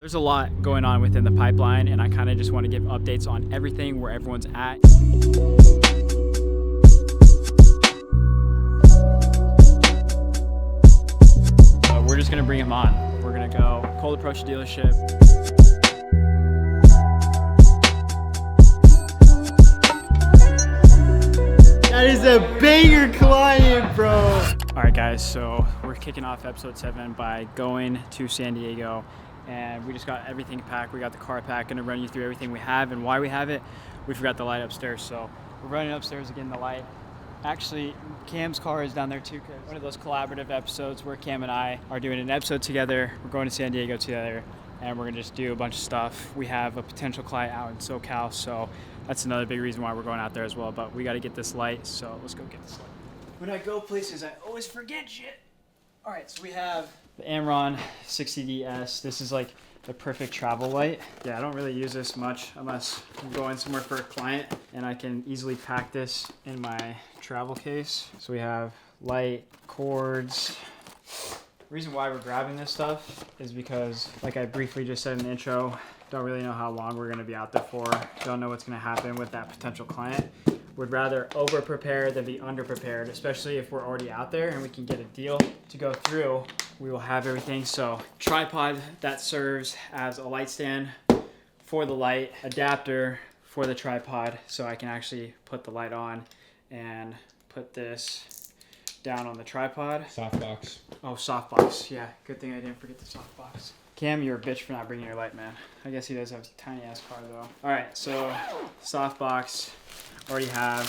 There's a lot going on within the pipeline, and I kind of just want to give updates on everything, where everyone's at. So we're just gonna bring him on. We're gonna go cold approach the dealership. That is a banger client, bro. All right, guys, so we're kicking off episode 7 by going to San Diego. And we just got everything packed. We got the car packed. Gonna run you through everything we have and why we have it. We forgot the light upstairs, so we're running upstairs to get the light. Actually, Cam's car is down there too, because one of those collaborative episodes where Cam and I are doing an episode together. We're going to San Diego together, and we're gonna just do a bunch of stuff. We have a potential client out in SoCal, so that's another big reason why we're going out there as well. But we got to get this light, so let's go get this light. When I go places, I always forget shit. All right, so we have the Amron 60DS. This is like the perfect travel light. Yeah, I don't really use this much unless I'm going somewhere for a client, and I can easily pack this in my travel case. So we have light, cords. The reason why we're grabbing this stuff is because, like I briefly just said in the intro, don't really know how long we're gonna be out there for. Don't know what's gonna happen with that potential client. Would rather over-prepare than be under-prepared, especially if we're already out there and we can get a deal to go through. We will have everything. So tripod that serves as a light stand for the light, adapter for the tripod, so I can actually put the light on and put this down on the tripod. Softbox. Oh, softbox. Yeah, good thing I didn't forget the softbox. Cam, you're a bitch for not bringing your light, man. I guess he does have a tiny ass car though. All right, so softbox. Already have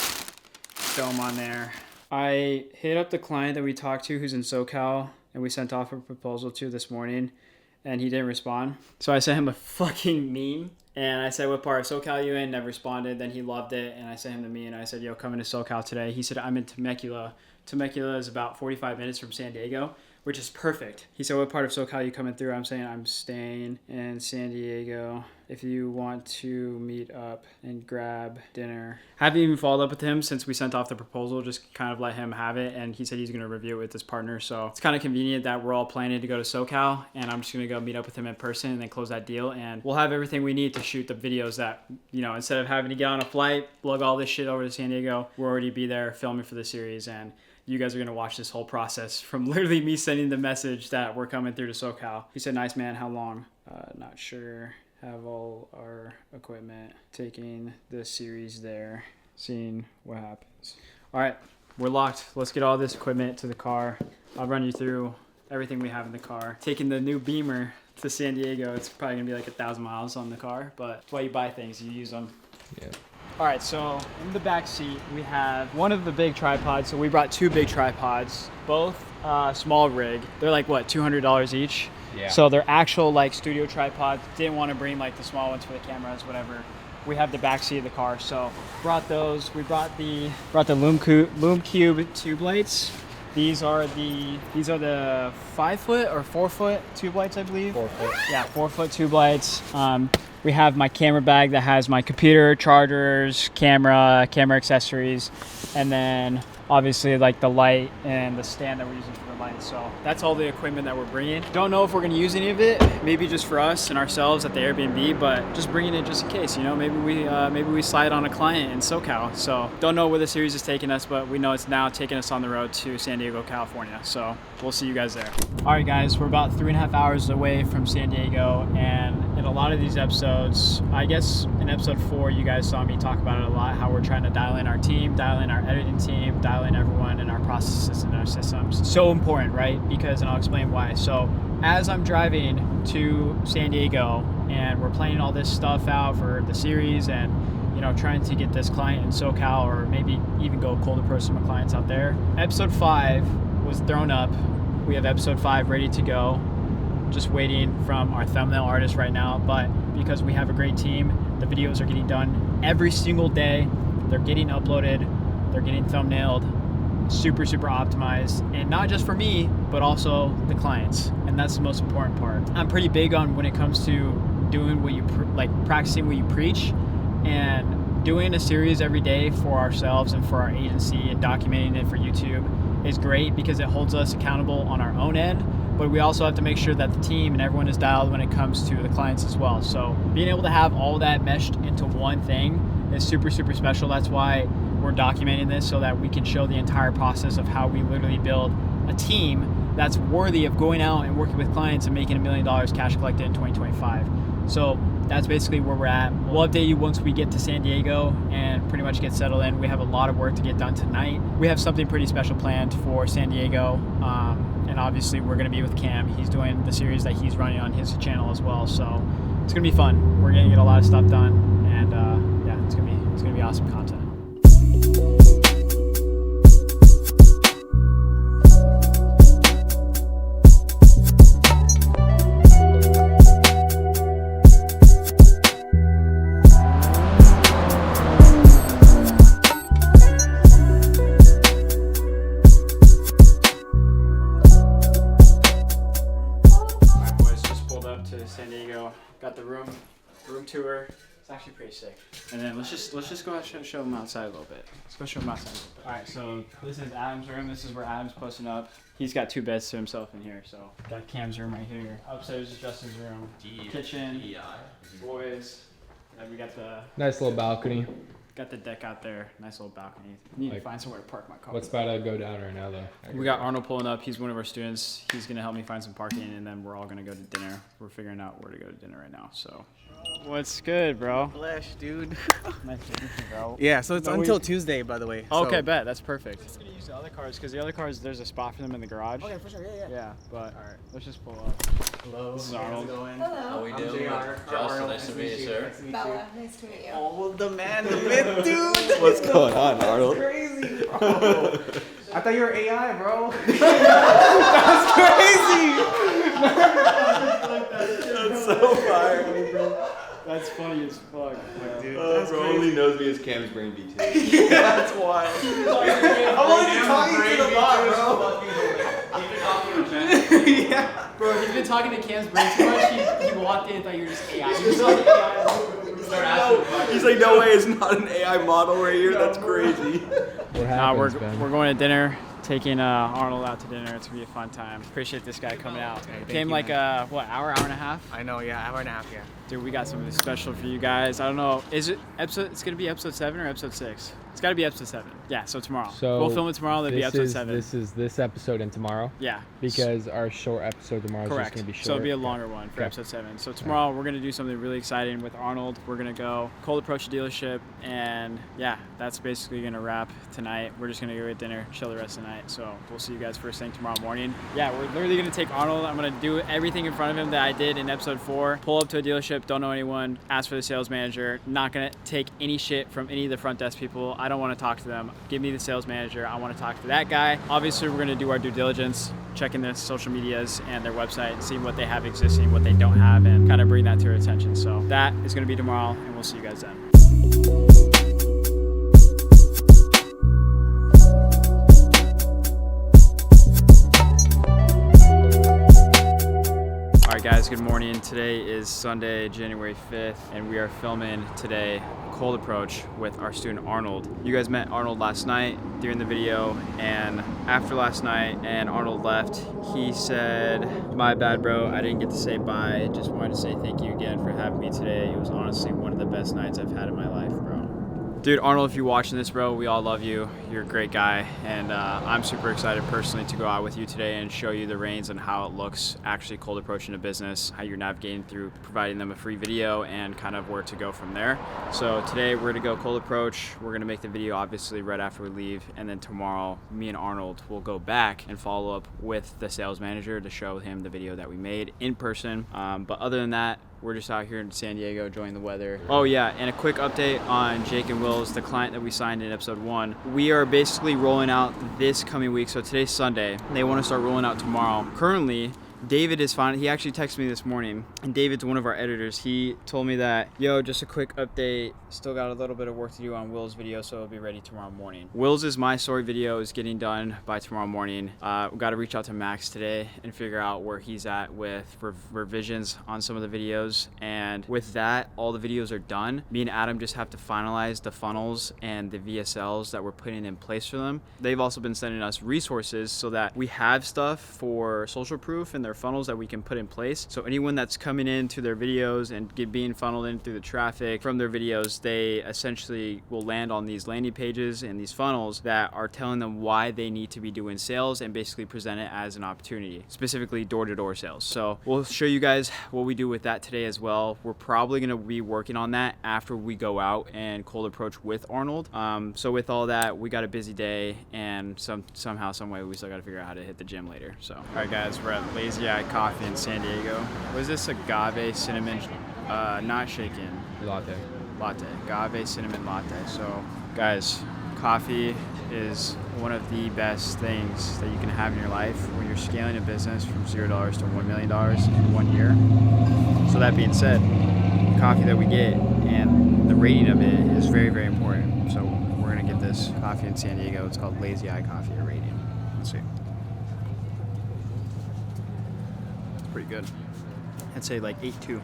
film on there. I hit up the client that we talked to who's in SoCal and we sent off a proposal to this morning, and he didn't respond. So I sent him a fucking meme and I said, what part of SoCal you in? Never responded. Then he loved it, and I sent him the meme and I said, yo, coming to SoCal today. He said, I'm in Temecula. Temecula is about 45 minutes from San Diego, which is perfect. He said, what part of SoCal you coming through? I'm saying I'm staying in San Diego. If you want to meet up and grab dinner. Haven't even followed up with him since we sent off the proposal, just kind of let him have it. And he said he's gonna review it with his partner. So it's kind of convenient that we're all planning to go to SoCal, and I'm just gonna go meet up with him in person and then close that deal. And we'll have everything we need to shoot the videos that, you know, instead of having to get on a flight, lug all this shit over to San Diego, we'll already be there filming for the series. And you guys are going to watch this whole process from literally me sending the message that we're coming through to SoCal. He said, nice, man. How long? Not sure. Have all our equipment. Taking the series there. Seeing what happens. All right. We're locked. Let's get all this equipment to the car. I'll run you through everything we have in the car. Taking the new Beamer to San Diego. It's probably going to be like 1,000 miles on the car, but that's why you buy things. You use them. Yeah. All right, so in the back seat, we have one of the big tripods. So we brought 2 big tripods, both small rig. They're like, what, $200 each? Yeah. So they're actual like studio tripods. Didn't want to bring like the small ones for the cameras, whatever. We have the back seat of the car, so brought those. We brought the Lume Cube tube lights. These are the 5 foot or 4 foot tube lights, I believe. 4 foot. Yeah, 4 foot tube lights. We have my camera bag that has my computer, chargers, camera accessories, and then obviously like the light and the stand that we're using for the light. So that's all the equipment that we're bringing. Don't know if we're gonna use any of it. Maybe just for us and ourselves at the Airbnb, but just bringing it just in case. You know, maybe we slide on a client in SoCal. So don't know where the series is taking us, but we know it's now taking us on the road to San Diego, California. So we'll see you guys there. All right, guys, we're about 3.5 hours away from San Diego, and in a lot of these episodes, I guess in episode 4, you guys saw me talk about it a lot, how we're trying to dial in our team, dial in our editing team, dial in everyone and our processes and our systems. So important, right? Because, and I'll explain why. So as I'm driving to San Diego and we're planning all this stuff out for the series and, you know, trying to get this client in SoCal, or maybe even go cold approach some clients out there. Episode 5 was thrown up. We have episode 5 ready to go. Just waiting from our thumbnail artist right now, but because we have a great team, the videos are getting done every single day. They're getting uploaded, they're getting thumbnailed, super optimized, and not just for me, but also the clients, and that's the most important part. I'm pretty big on when it comes to doing what you practicing what you preach, and doing a series every day for ourselves and for our agency and documenting it for YouTube is great because it holds us accountable on our own end, but we also have to make sure that the team and everyone is dialed when it comes to the clients as well. So being able to have all that meshed into one thing is super, super special. That's why we're documenting this, so that we can show the entire process of how we literally build a team that's worthy of going out and working with clients and making $1 million cash collected in 2025. So that's basically where we're at. We'll update you once we get to San Diego and pretty much get settled in. We have a lot of work to get done tonight. We have something pretty special planned for San Diego. And obviously we're gonna be with Cam. He's doing the series that he's running on his channel as well. So it's gonna be fun. We're gonna get a lot of stuff done, and yeah, it's gonna be awesome content. San Diego, got the room tour. It's actually pretty sick. And then let's just go out and show them outside a little bit. Let's go show them outside a little bit. All right, so this is Adam's room. This is where Adam's posting up. He's got 2 beds to himself in here. So got Cam's room right here. Upstairs is Justin's room. Kitchen, boys. And then we got the nice little balcony. Got the deck out there. Nice little balcony. Need to find somewhere to park my car. What's about to go down right now, though? We got Arnold pulling up. He's one of our students. He's going to help me find some parking, and then we're all going to go to dinner. We're figuring out where to go to dinner right now. So, what's good, bro? Flesh, dude. Nice to meet you, bro. Yeah, so it's until Tuesday, by the way. Okay, so. bet. That's perfect. I'm just going to use the other cars, because the other cars, there's a spot for them in the garage. Okay, for sure. Yeah. Yeah, but all right, let's just pull up. Hello. This is Arnold. How we doing? Justin, nice to meet you, sir. Bella, nice to meet you. Oh, the man, the myth, dude. What's going on, Arnold? Crazy, bro. I thought you were AI, bro. That's crazy. That's so fire. That's funny as fuck. Dude, Bro only knows me as Cam's brain B2. yeah, that's wild. I'm only talking to the bot, bro. Yeah. Bro, he's been talking to Cam's brain so much, he walked in and thought you were just AI. He was like AI. He's like, no way, it's not an AI model right here. That's crazy. What happens, Ben? We're going to dinner. Taking Arnold out to dinner. It's gonna be a fun time. Appreciate this guy coming out. Came like what, hour and a half? I know, yeah, hour and a half, yeah. Dude, we got something special for you guys. I don't know. Is it episode? It's gonna be episode 7 or episode 6? It's gotta be episode 7. Yeah, so tomorrow. So we'll film it tomorrow. That'll be episode 7. This is this episode and tomorrow. Yeah. Because our short episode tomorrow is just gonna be short. So it'll be a longer one for episode 7. So tomorrow we're gonna do something really exciting with Arnold. We're gonna go cold approach the dealership, and yeah, that's basically gonna wrap tonight. We're just gonna go get dinner, chill the rest of the night. So we'll see you guys first thing tomorrow morning. Yeah, we're literally gonna take Arnold. I'm gonna do everything in front of him that I did in episode 4. Pull up to a dealership, don't know anyone, ask for the sales manager. Not gonna take any shit from any of the front desk people. I don't want to talk to them. Give me the sales manager. I want to talk to that guy. Obviously, we're gonna do our due diligence, checking their social medias and their website, see what they have existing, what they don't have, and kind of bring that to our attention. So that is gonna be tomorrow, and we'll see you guys then. Alright guys, good morning. Today is Sunday, January 5th, and we are filming today cold approach with our student Arnold. You guys met Arnold last night during the video, and after last night and Arnold left, he said, "My bad, bro, I didn't get to say bye. Just wanted to say thank you again for having me today. It was honestly one of the best nights I've had in my life, bro." Dude, Arnold, if you're watching this, bro, we all love you. You're a great guy, and I'm super excited personally to go out with you today and show you the reins and how it looks actually cold approaching a business, how you're navigating through providing them a free video, and kind of where to go from there. So today we're gonna go cold approach. We're gonna make the video obviously right after we leave, and then tomorrow me and Arnold will go back and follow up with the sales manager to show him the video that we made in person. But other than that, we're just out here in San Diego enjoying the weather. Oh yeah, and a quick update on Jake and Will's, the client that we signed in episode 1. We are basically rolling out this coming week. So today's Sunday. They want to start rolling out tomorrow. Currently, David is fine. He actually texted me this morning, and David's one of our editors. He told me that, yo, just a quick update. Still got a little bit of work to do on Will's video, so it'll be ready tomorrow morning. Will's My Story video is getting done by tomorrow morning. We got to reach out to Max today and figure out where he's at with revisions on some of the videos. And with that, all the videos are done. Me and Adam just have to finalize the funnels and the VSLs that we're putting in place for them. They've also been sending us resources so that we have stuff for social proof and their funnels that we can put in place. So anyone that's coming into their videos and being funneled in through the traffic from their videos, they essentially will land on these landing pages and these funnels that are telling them why they need to be doing sales and basically present it as an opportunity, specifically door-to-door sales. So we'll show you guys what we do with that today as well. We're probably going to be working on that after we go out and cold approach with Arnold. So with all that, we got a busy day, and somehow, some way, we still got to figure out how to hit the gym later. So, all right, guys, we're at Lazy Eye Coffee in San Diego. What is this? Agave cinnamon, not shaken. Latte. Agave cinnamon latte. So, guys, coffee is one of the best things that you can have in your life when you're scaling a business from $0 to $1 million in 1 year. So that being said, the coffee that we get and the rating of it is very, very important. So we're gonna get this coffee in San Diego. It's called Lazy Eye Coffee, a rating. Let's see. It's pretty good. I'd say like 8.2.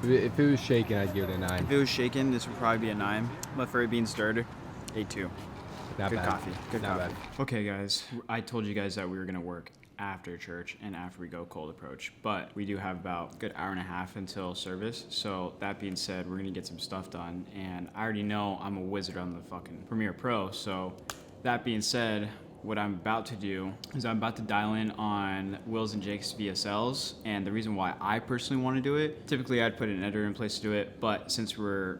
If it was shaken, I'd give it a 9. If it was shaken, this would probably be a 9. But for it being stirred, 8.2. Not Good bad. coffee. Good Not coffee. bad. Okay, guys. I told you guys that we were going to work after church and after we go cold approach. But we do have about a good hour and a half until service. So that being said, we're going to get some stuff done. And I already know I'm a wizard on the fucking Premiere Pro. So that being said, what I'm about to do is I'm about to dial in on Will's and Jake's VSLs. And the reason why I personally want to do it, typically I'd put an editor in place to do it. But since we're,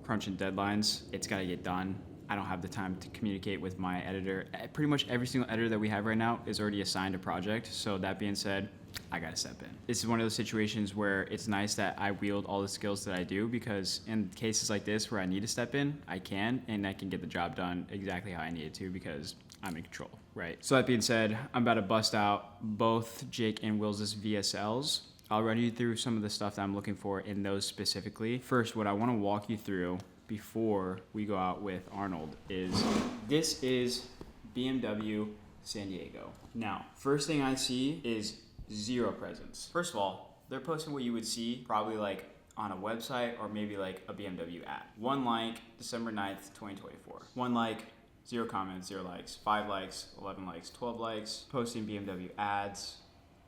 crunching deadlines, it's got to get done. I don't have the time to communicate with my editor. Pretty much every single editor that we have right now is already assigned a project. So that being said, I gotta step in. This is one of those situations where it's nice that I wield all the skills that I do, because in cases like this where I need to step in, I can, and I can get the job done exactly how I need it to because I'm in control, right? So that being said, I'm about to bust out both Jake and Will's VSLs. I'll run you through some of the stuff that I'm looking for in those specifically. First, what I wanna walk you through before we go out with Arnold is, this is BMW San Diego. Now, first thing I see is zero presence. First of all, they're posting what you would see probably like on a website or maybe like a BMW ad. 1 like, December 9th, 2024. 1 like, 0 comments, 0 likes, 5 likes, 11 likes, 12 likes. Posting BMW ads.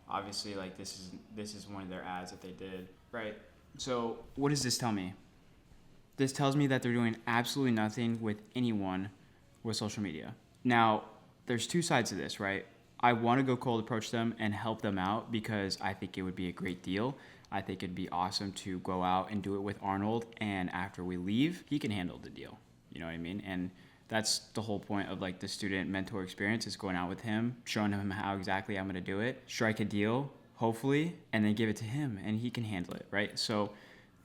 Obviously, like this is one of their ads that they did, right? So what does this tell me? This tells me that they're doing absolutely nothing with anyone with social media. Now, there's 2 sides to this, right? I want to go cold approach them and help them out because I think it would be a great deal. I think it'd be awesome to go out and do it with Arnold, and after we leave, he can handle the deal. You know what I mean? And that's the whole point of like the student mentor experience, is going out with him, showing him how exactly I'm going to do it, strike a deal, hopefully, and then give it to him and he can handle it, right? So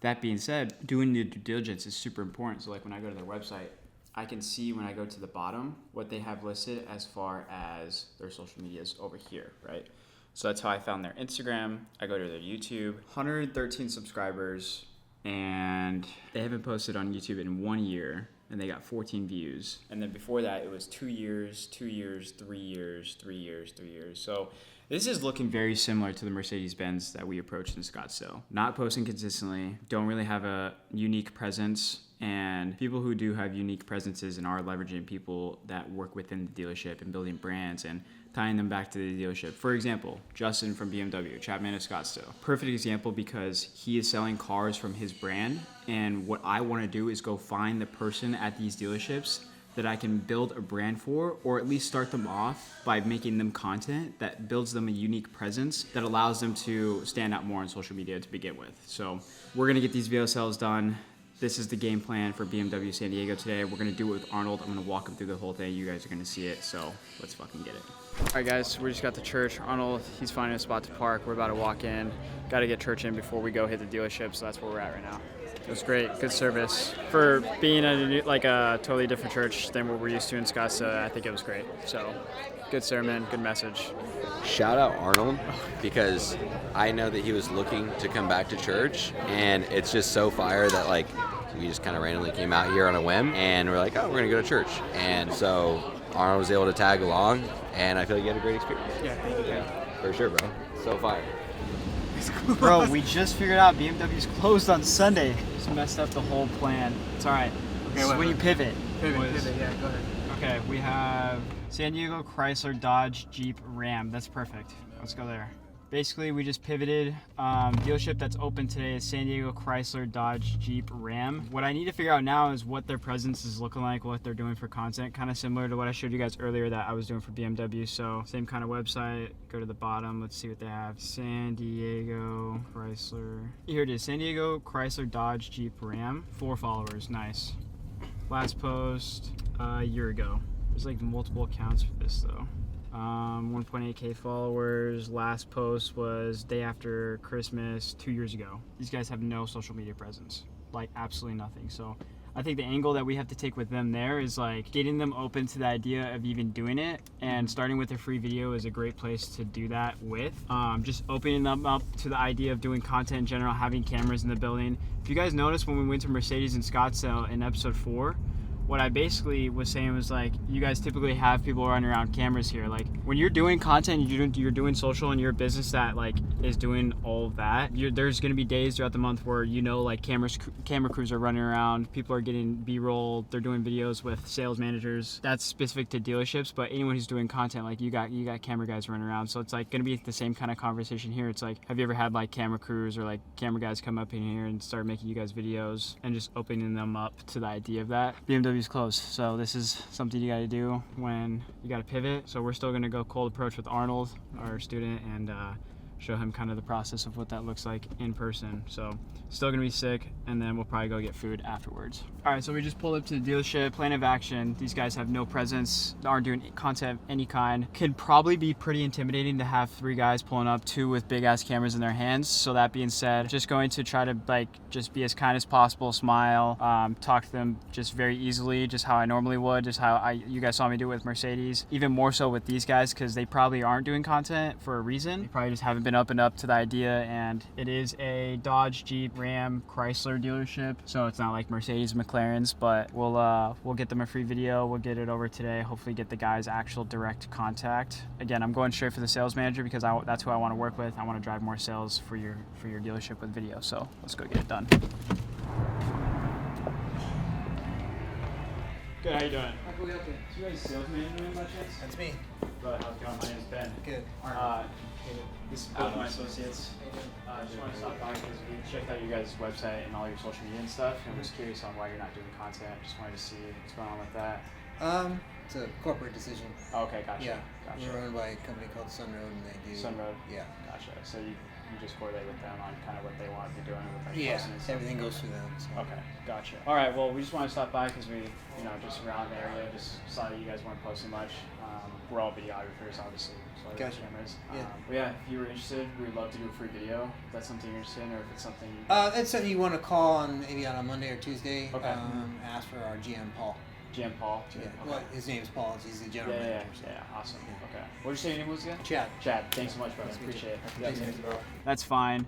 that being said, doing the due diligence is super important. So like when I go to their website, I can see when I go to the bottom what they have listed as far as their social medias over here, right? So that's how I found their Instagram. I go to their YouTube, 113 subscribers, and they haven't posted on YouTube in 1 year, and they got 14 views. And then before that, it was 2 years, 2 years, 3 years, 3 years, 3 years. So this is looking very similar to the Mercedes-Benz that we approached in Scottsdale. Not posting consistently, don't really have a unique presence, and people who do have unique presences and are leveraging people that work within the dealership and building brands and tying them back to the dealership. For example, Justin from BMW, Chapman of Scottsdale. Perfect example because he is selling cars from his brand, and what I want to do is go find the person at these dealerships that I can build a brand for, or at least start them off by making them content that builds them a unique presence that allows them to stand out more on social media to begin with. So we're gonna get these VSLs done. This is the game plan for BMW San Diego today. We're gonna do it with Arnold. I'm gonna walk him through the whole thing. You guys are gonna see it, so let's fucking get it. All right, guys, we just got to church. Arnold, he's finding a spot to park. We're about to walk in. Got to get church in before we go hit the dealership, so that's where we're at right now. It was great, good service. For being at a totally different church than what we're used to in Scottsdale, I think it was great. So Good sermon, good message. Shout out Arnold, because I know that he was looking to come back to church, and it's just so fire that like we just kind of randomly came out here on a whim, and we're like, oh, we're gonna go to church, and so Arnold was able to tag along, and I feel like he had a great experience. Yeah, thank you. Yeah, for sure, bro. So fire. Bro, we just figured out BMW's closed on Sunday. Just messed up the whole plan. It's all right. This is when you pivot. Pivot, yeah, go ahead. Okay, we have San Diego, Chrysler, Dodge, Jeep, Ram. That's perfect. Let's go there. Basically, we just pivoted. Dealership that's open today is San Diego, Chrysler, Dodge, Jeep, Ram. What I need to figure out now is what their presence is looking like, what they're doing for content. Kind of similar to what I showed you guys earlier that I was doing for BMW. So same kind of website. Go to the bottom. Let's see what they have. San Diego, Chrysler. Here it is. San Diego, Chrysler, Dodge, Jeep, Ram. 4 followers. Nice. Last post a year ago. There's like multiple accounts for this though. 1.8k followers. Last post was day after Christmas 2 years ago. These guys have no social media presence, like absolutely nothing. So I think the angle that we have to take with them there is like getting them open to the idea of even doing it, and starting with a free video is a great place to do that with. Just opening them up to the idea of doing content in general, having cameras in the building. If you guys noticed when we went to Mercedes in Scottsdale in episode 4, what I basically was saying was like, you guys typically have people running around cameras here. Like when you're doing content, you're doing social, and you're a business that like is doing all of that. There's gonna be days throughout the month where like camera crews are running around, people are getting B-roll, they're doing videos with sales managers. That's specific to dealerships, but anyone who's doing content, like you got camera guys running around. So it's like gonna be the same kind of conversation here. It's like, have you ever had like camera crews or like camera guys come up in here and start making you guys videos, and just opening them up to the idea of that? BMW's closed, so this is something you got to do when you got to pivot. So we're still going to go cold approach with Arnold, our student, and show him kind of the process of what that looks like in person. So still gonna be sick, and then we'll probably go get food afterwards. All right, so we just pulled up to the dealership. Plan of action: these guys have no presence, aren't doing content of any kind. Could probably be pretty intimidating to have 3 guys pulling up, 2 with big ass cameras in their hands. So that being said, just going to try to like just be as kind as possible, smile, talk to them just very easily, just how I normally would, just how you guys saw me do it with Mercedes. Even more so with these guys, because they probably aren't doing content for a reason. They probably just haven't been up and up to the idea, and it is a Dodge, Jeep, Ram, Chrysler dealership, so it's not like Mercedes, McLaren's. But we'll get them a free video. We'll get it over today. Hopefully get the guys actual direct contact. Again, I'm going straight for the sales manager because that's who I want to work with. I want to drive more sales for your dealership with video. So let's go get it done. Good, how you doing? Okay. Is you guys sales manager by chance? That's me. Brother, how's it going? My name is Ben. Good. This is both my associates. Just want to stop by because we checked out your guys' website and all your social media and stuff, and was curious on why you're not doing content. Just wanted to see what's going on with that. It's a corporate decision. Oh, okay, gotcha. Yeah. Gotcha. We're owned by a company called Sunroad, and they do. Sunroad? Yeah. Gotcha. So you just correlate with them on kind of what they want to be doing with like Yeah. posting and stuff? Everything goes through them. So. Okay, gotcha. All right, well, we just want to stop by because we, just around the area, just saw that you guys weren't posting much. We're all videographers, obviously, so Gotcha. cameras. Yeah. But yeah, if you were interested, we'd love to do a free video. If that's something you're interested in, or if it's something. It's something you want to call on maybe on a Monday or Tuesday. Okay. Ask for our GM Paul. GM Paul. Yeah. Okay. Well, his name's Paul. He's the general Yeah, manager. awesome. Yeah. Okay. What did you say your name was again? Chad. Chad, thanks so much, brother. Appreciate it. Thanks, man. That's fine.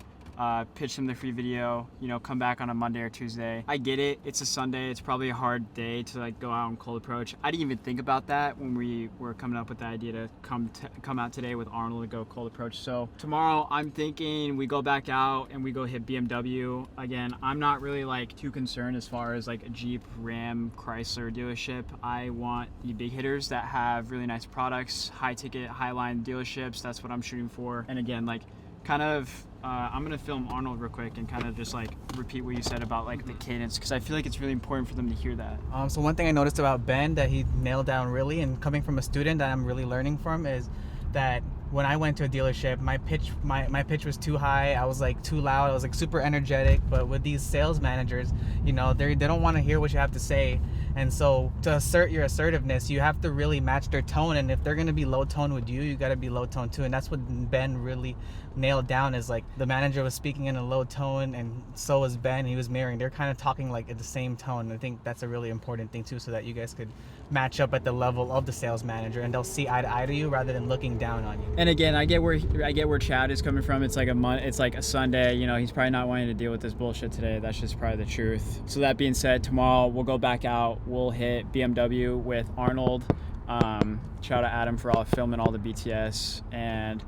Pitch them the free video, come back on a Monday or Tuesday. I get it. It's a Sunday. It's probably a hard day to like go out and cold approach. I didn't even think about that when we were coming up with the idea to come out today with Arnold to go cold approach. So tomorrow I'm thinking we go back out and we go hit BMW. Again, I'm not really like too concerned as far as like a Jeep, Ram, Chrysler dealership. I want the big hitters that have really nice products, high ticket, high line dealerships. That's what I'm shooting for. And again, like kind of I'm gonna film Arnold real quick and kind of just like repeat what you said about like the cadence, because I feel like it's really important for them to hear that. So one thing I noticed about Ben that he nailed down really, and coming from a student that I'm really learning from, is that when I went to a dealership, my pitch was too high. I was like too loud. I was like super energetic. But with these sales managers, they don't want to hear what you have to say. And so to assert your assertiveness, you have to really match their tone. And if they're going to be low tone with you, you got to be low tone too. And that's what Ben really nailed down, is like the manager was speaking in a low tone, and so was Ben. He was mirroring. They're kind of talking like at the same tone. I think that's a really important thing too, so that you guys could match up at the level of the sales manager, and they'll see eye to eye to you rather than looking down on you. And again, I get where Chad is coming from. It's like a Sunday. You know, he's probably not wanting to deal with this bullshit today. That's just probably the truth. So that being said, tomorrow we'll go back out. We'll hit BMW with Arnold. Shout out Adam for filming all the BTS. And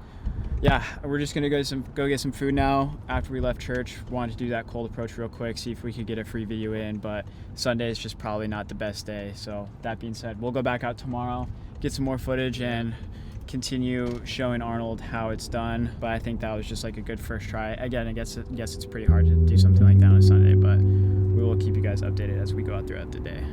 yeah, we're just gonna go get some food now. After we left church, wanted to do that cold approach real quick, see if we could get a free video in. But Sunday is just probably not the best day. So that being said, we'll go back out tomorrow, get some more footage, and continue showing Arnold how it's done. But I think that was just like a good first try. Again, I guess it's pretty hard to do something like that on a Sunday, but we will keep you guys updated as we go out throughout the day.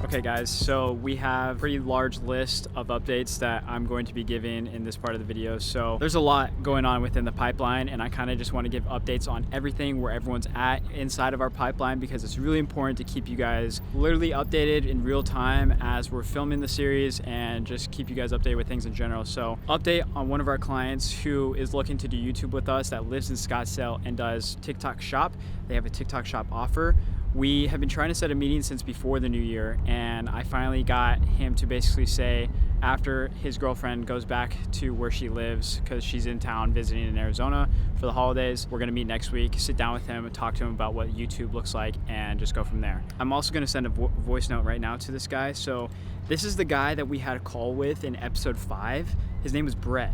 Okay guys, so we have a pretty large list of updates that I'm going to be giving in this part of the video. So there's a lot going on within the pipeline, and I kind of just want to give updates on everything, where everyone's at inside of our pipeline, because it's really important to keep you guys literally updated in real time as we're filming the series, and just keep you guys updated with things in general. So update on one of our clients who is looking to do YouTube with us, that lives in Scottsdale and does TikTok shop. They have a TikTok shop offer. We have been trying to set a meeting since before the new year, and I finally got him to basically say, after his girlfriend goes back to where she lives, because she's in town visiting in Arizona for the holidays, we're gonna meet next week, sit down with him and talk to him about what YouTube looks like, and just go from there. I'm also gonna send a voice note right now to this guy. So this is the guy that we had a call with in episode 5. His name was Brett.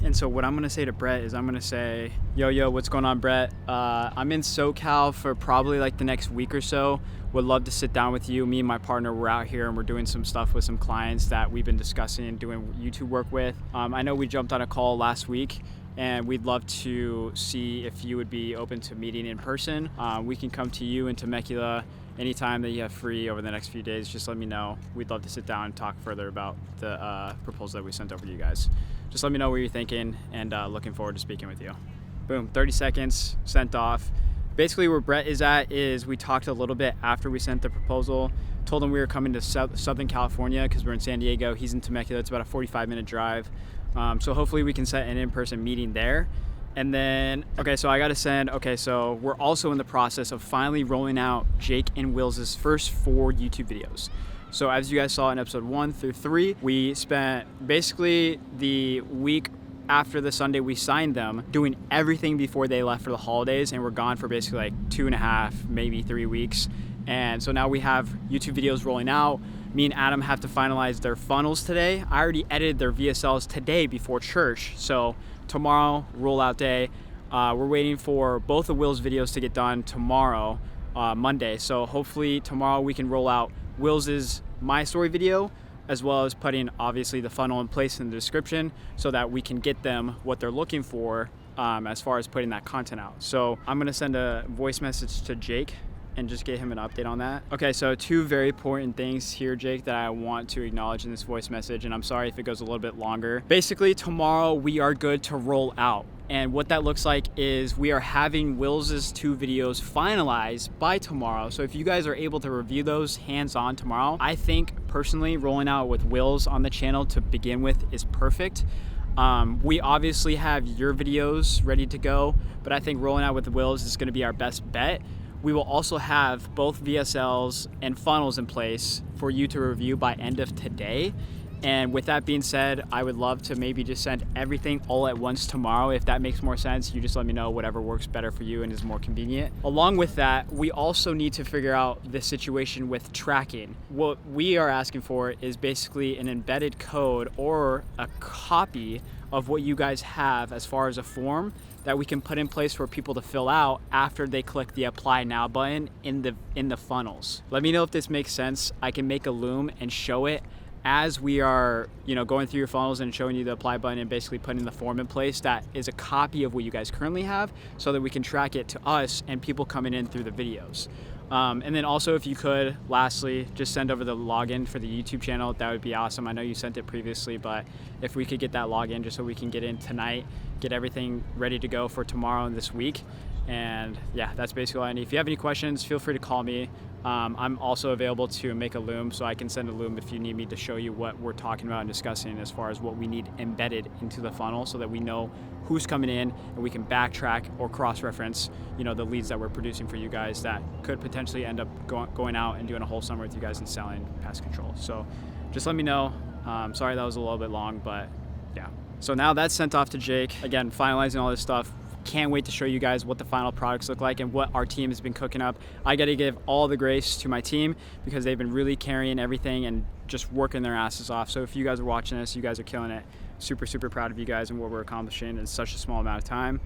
And so what I'm gonna say to Brett is, I'm gonna say, yo, what's going on, Brett? I'm in SoCal for probably like the next week or so. Would love to sit down with you. Me and my partner, we're out here and we're doing some stuff with some clients that we've been discussing and doing YouTube work with. I know we jumped on a call last week, and we'd love to see if you would be open to meeting in person. We can come to you in Temecula anytime that you have free over the next few days. Just let me know. We'd love to sit down and talk further about the proposal that we sent over to you guys. Just let me know what you're thinking, and looking forward to speaking with you. Boom, 30 seconds, sent off. Basically where Brett is at is, we talked a little bit after we sent the proposal, told him we were coming to Southern California because we're in San Diego. He's in Temecula. It's about a 45-minute drive. So hopefully we can set an in-person meeting there. And then, so we're also in the process of finally rolling out Jake and Will's first 4 YouTube videos. So as you guys saw in episode 1 through 3, we spent basically the week after the Sunday we signed them doing everything before they left for the holidays, and we're gone for basically like 2.5, maybe 3 weeks. And so now we have YouTube videos rolling out. Me and Adam have to finalize their funnels today. I already edited their VSLs today before church. So tomorrow, rollout day. We're waiting for both of Will's videos to get done tomorrow, Monday. So hopefully tomorrow we can roll out Will's My Story video, as well as putting obviously the funnel in place in the description, so that we can get them what they're looking for as far as putting that content out. So I'm gonna send a voice message to Jake and just get him an update on that. Okay, so 2 very important things here, Jake, that I want to acknowledge in this voice message, and I'm sorry if it goes a little bit longer. Basically, tomorrow we are good to roll out. And what that looks like is we are having Will's 2 videos finalized by tomorrow. So if you guys are able to review those hands-on tomorrow, I think personally rolling out with Will's on the channel to begin with is perfect. We obviously have your videos ready to go, but I think rolling out with Will's is gonna be our best bet. We will also have both VSLs and funnels in place for you to review by end of today. And with that being said, I would love to maybe just send everything all at once tomorrow. If that makes more sense, you just let me know whatever works better for you and is more convenient. Along with that, we also need to figure out the situation with tracking. What we are asking for is basically an embedded code or a copy of what you guys have as far as a form that we can put in place for people to fill out after they click the apply now button in the funnels. Let me know if this makes sense. I can make a loom and show it as we are, going through your funnels and showing you the apply button and basically putting the form in place that is a copy of what you guys currently have, so that we can track it to us and people coming in through the videos. And then also, if you could, lastly, just send over the login for the YouTube channel. That would be awesome. I know you sent it previously, but if we could get that login just so we can get in tonight, get everything ready to go for tomorrow and this week. And yeah, that's basically all I need. If you have any questions, feel free to call me. I'm also available to make a loom, so I can send a loom if you need me to show you what we're talking about and discussing as far as what we need embedded into the funnel so that we know who's coming in and we can backtrack or cross-reference, you know, the leads that we're producing for you guys that could potentially end up going out and doing a whole summer with you guys and selling pest control. So just let me know. Sorry that was a little bit long, but yeah. So now that's sent off to Jake. Again, finalizing all this stuff. Can't wait to show you guys what the final products look like and what our team has been cooking up. I got to give all the grace to my team because they've been really carrying everything and just working their asses off. So if you guys are watching this, you guys are killing it. Super, super proud of you guys and what we're accomplishing in such a small amount of time.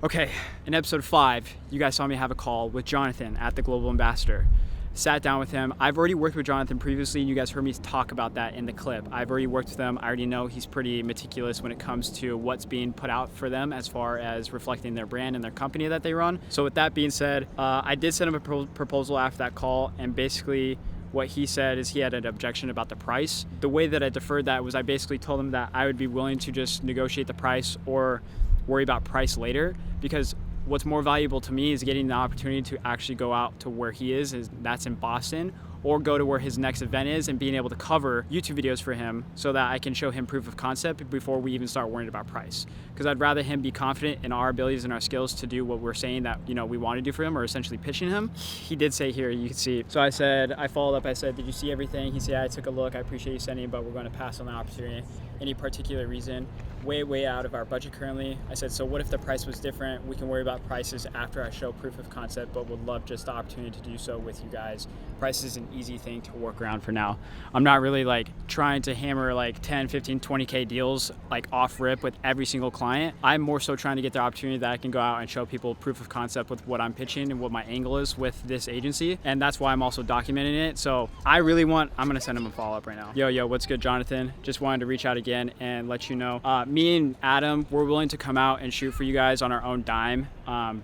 Okay, in episode 5, you guys saw me have a call with Jonathan at the Global Ambassador. Sat down with him. I've already worked with Jonathan previously, and you guys heard me talk about that in the clip. I've already worked with him. I already know he's pretty meticulous when it comes to what's being put out for them as far as reflecting their brand and their company that they run. So with that being said, I did send him a proposal after that call, and basically what he said is he had an objection about the price. The way that I deferred that was I basically told him that I would be willing to just negotiate the price or worry about price later, because what's more valuable to me is getting the opportunity to actually go out to where he is that's in Boston, or go to where his next event is and being able to cover YouTube videos for him so that I can show him proof of concept before we even start worrying about price. Because I'd rather him be confident in our abilities and our skills to do what we're saying that, you know, we want to do for him, or essentially pitching him. He did say here, you can see. So I followed up, I said, did you see everything? He said, yeah, I took a look. I appreciate you sending, but we're going to pass on the opportunity. Any particular reason? Way out of our budget currently. I said, so what if the price was different? We can worry about prices after I show proof of concept, but would love just the opportunity to do so with you guys. Price is an easy thing to work around for now. I'm not really like trying to hammer like 10, 15, 20K deals like off rip with every single client. I'm more so trying to get the opportunity that I can go out and show people proof of concept with what I'm pitching and what my angle is with this agency. And that's why I'm also documenting it. So I really I'm gonna send him a follow-up right now. Yo, what's good, Jonathan? Just wanted to reach out again and let you know. Me and Adam, we're willing to come out and shoot for you guys on our own dime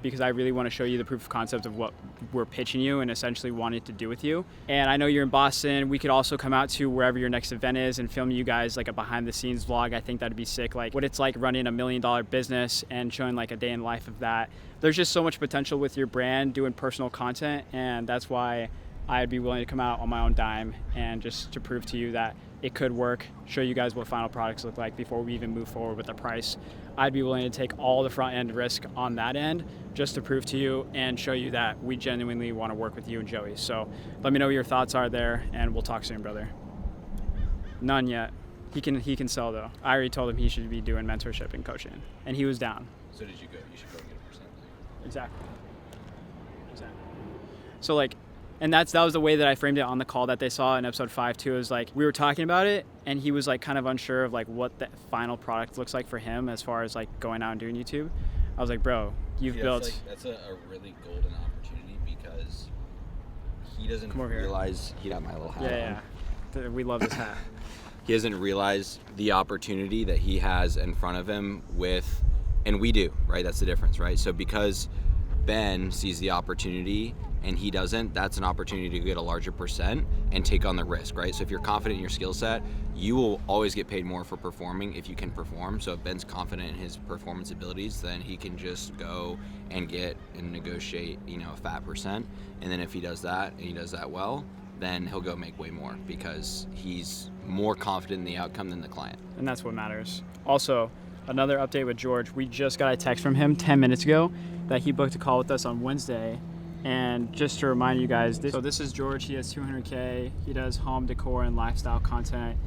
because I really want to show you the proof of concept of what we're pitching you and essentially wanting to do with you. And I know you're in Boston. We could also come out to wherever your next event is and film you guys like a behind the scenes vlog. I think that'd be sick. Like what it's like running $1 million business and showing like a day in life of that. There's just so much potential with your brand doing personal content, and that's why I'd be willing to come out on my own dime and just to prove to you that it could work, show you guys what final products look like before we even move forward with the price. I'd be willing to take all the front end risk on that end just to prove to you and show you that we genuinely want to work with you and Joey. So let me know what your thoughts are there, and we'll talk soon, brother. None yet. He can sell though. I already told him he should be doing mentorship and coaching, and he was down. So did you go? You should go get a percent. Exactly. So like, and that was the way that I framed it on the call that they saw in episode 5 too. Is like we were talking about it, and he was like kind of unsure of like what the final product looks like for him as far as like going out and doing YouTube. I was like, bro, you've built. Like that's a really golden opportunity because he doesn't realize he got my little hat on. Yeah. We love this hat. He doesn't realize the opportunity that he has in front of him with, and we do, right? That's the difference, right? So because Ben sees the opportunity and he doesn't, that's an opportunity to get a larger percent and take on the risk, right? So if you're confident in your skill set, you will always get paid more for performing if you can perform. So if Ben's confident in his performance abilities, then he can just go and get and negotiate, a fat percent. And then if he does that and he does that well, then he'll go make way more because he's more confident in the outcome than the client. And that's what matters. Also, another update with George. We just got a text from him 10 minutes ago that he booked a call with us on Wednesday. And just to remind you guys, this is George. He has 200K. He does home decor and lifestyle content.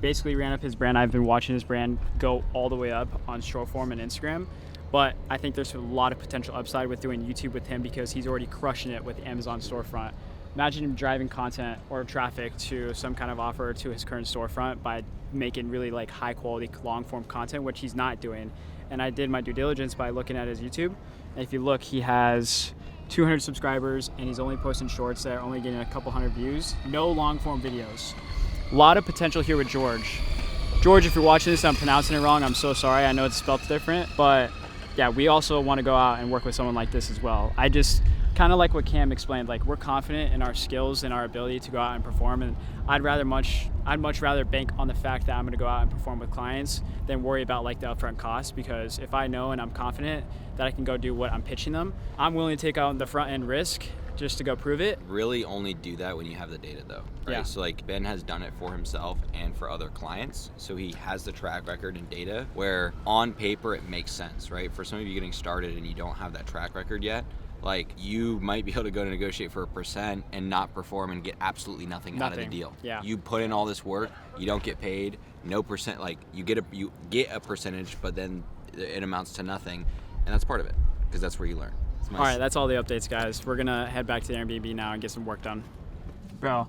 Basically ran up his brand. I've been watching his brand go all the way up on Shortform and Instagram. But I think there's a lot of potential upside with doing YouTube with him because he's already crushing it with Amazon storefront. Imagine him driving content or traffic to some kind of offer to his current storefront by making really like high quality long form content, which he's not doing. And I did my due diligence by looking at his YouTube. And if you look, he has 200 subscribers and he's only posting shorts that are only getting a couple hundred views. No long form videos. A lot of potential here with George. George, if you're watching this, I'm pronouncing it wrong. I'm so sorry. I know it's spelled different, but yeah, we also want to go out and work with someone like this as well. kind of like what Cam explained, like we're confident in our skills and our ability to go out and perform, and I'd much rather bank on the fact that I'm going to go out and perform with clients than worry about like the upfront costs, because if I know and I'm confident that I can go do what I'm pitching them, I'm willing to take out the front end risk just to go prove it. Really only do that when you have the data though, right? Yeah. So like Ben has done it for himself and for other clients. So he has the track record and data where on paper it makes sense, right? For some of you getting started and you don't have that track record yet, like you might be able to go to negotiate for 1% and not perform and get absolutely nothing out of the deal. Yeah. You put in all this work, you don't get paid, no percent, like you get a percentage, but then it amounts to nothing. And that's part of it, because that's where you learn. All right, that's all the updates, guys. We're gonna head back to the Airbnb now and get some work done. Bro,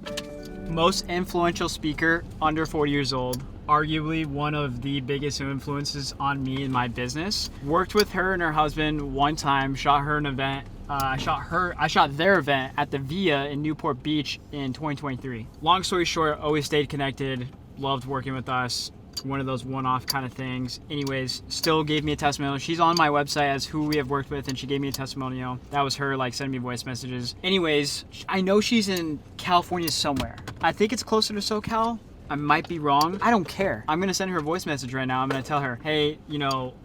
most influential speaker under 40 years old, arguably one of the biggest influences on me in my business. Worked with her and her husband one time, shot her an event. I shot their event at the Via in Newport Beach in 2023. Long story short, always stayed connected, loved working with us. One of those one-off kind of things. Anyways, still gave me a testimonial. She's on my website as who we have worked with, and she gave me a testimonial. That was her like sending me voice messages. Anyways, I know she's in California somewhere. I think it's closer to SoCal. I might be wrong. I don't care. I'm gonna send her a voice message right now. I'm gonna tell her, hey,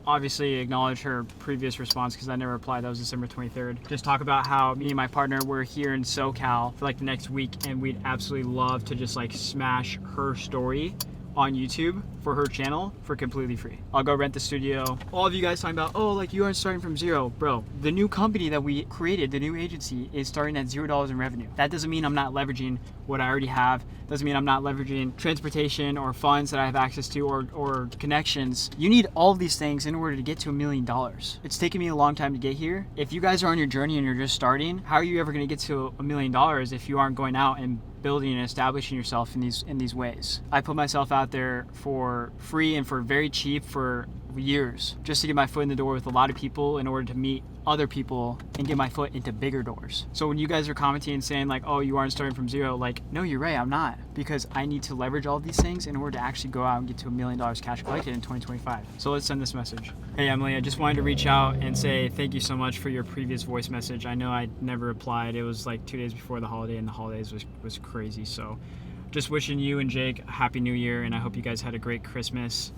obviously acknowledge her previous response because I never replied. That was December 23rd. Just talk about how me and my partner were here in SoCal for like the next week, and we'd absolutely love to just like smash her story on YouTube for her channel for completely free. I'll go rent the studio. All of you guys talking about, oh, like you aren't starting from zero. Bro, the new company that we created, the new agency, is starting at $0 in revenue. That doesn't mean I'm not leveraging what I already have. Doesn't mean I'm not leveraging transportation or funds that I have access to or connections. You need all of these things in order to get to $1 million. It's taken me a long time to get here. If you guys are on your journey and you're just starting, how are you ever gonna get to $1 million if you aren't going out and building and establishing yourself in these ways? I put myself out there for free and for very cheap for years just to get my foot in the door with a lot of people in order to meet other people and get my foot into bigger doors. So when you guys are commenting and saying like, oh, you aren't starting from zero, like, no, you're right, I'm not, because I need to leverage all of these things in order to actually go out and get to $1 million cash collected in 2025. So let's send this message. Hey Emily, I just wanted to reach out and say thank you so much for your previous voice message. I know I never replied. It was like 2 days before the holiday, and the holidays was crazy. So just wishing you and Jake a happy new year, and I hope you guys had a great Christmas.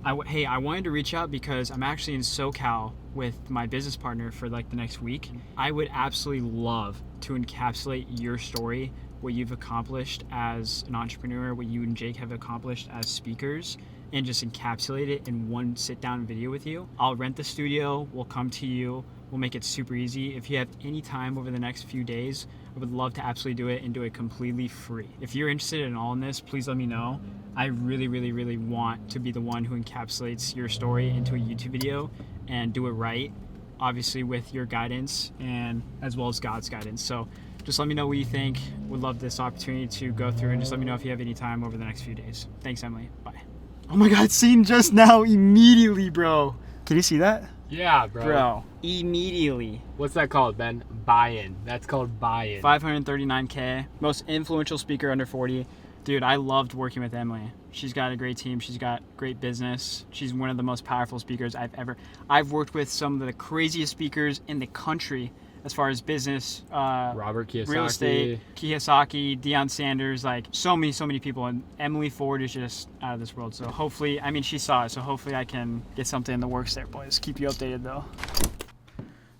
I wanted to reach out because I'm actually in SoCal with my business partner for like the next week. I would absolutely love to encapsulate your story, what you've accomplished as an entrepreneur, what you and Jake have accomplished as speakers, and just encapsulate it in one sit down video with you. I'll rent the studio, we'll come to you, we'll make it super easy. If you have any time over the next few days, I would love to absolutely do it and do it completely free. If you're interested in all in this, please let me know. I really, really, really want to be the one who encapsulates your story into a YouTube video and do it right, obviously with your guidance and as well as God's guidance. So just let me know what you think. Would love this opportunity to go through, and just let me know if you have any time over the next few days. Thanks, Emily. Bye. Oh my God, seen just now immediately, bro. Can you see that? Yeah, bro. Bro, immediately. What's that called, Ben? Buy-in. That's called buy-in. 539K. Most influential speaker under 40. Dude, I loved working with Emily. She's got a great team. She's got great business. She's one of the most powerful speakers I've worked with some of the craziest speakers in the country as far as business, Robert Kiyosaki, real estate, Kiyosaki, Deion Sanders, like so many people. And Emily Ford is just out of this world. So hopefully, I mean, she saw it. So hopefully I can get something in the works there, boys. Keep you updated though.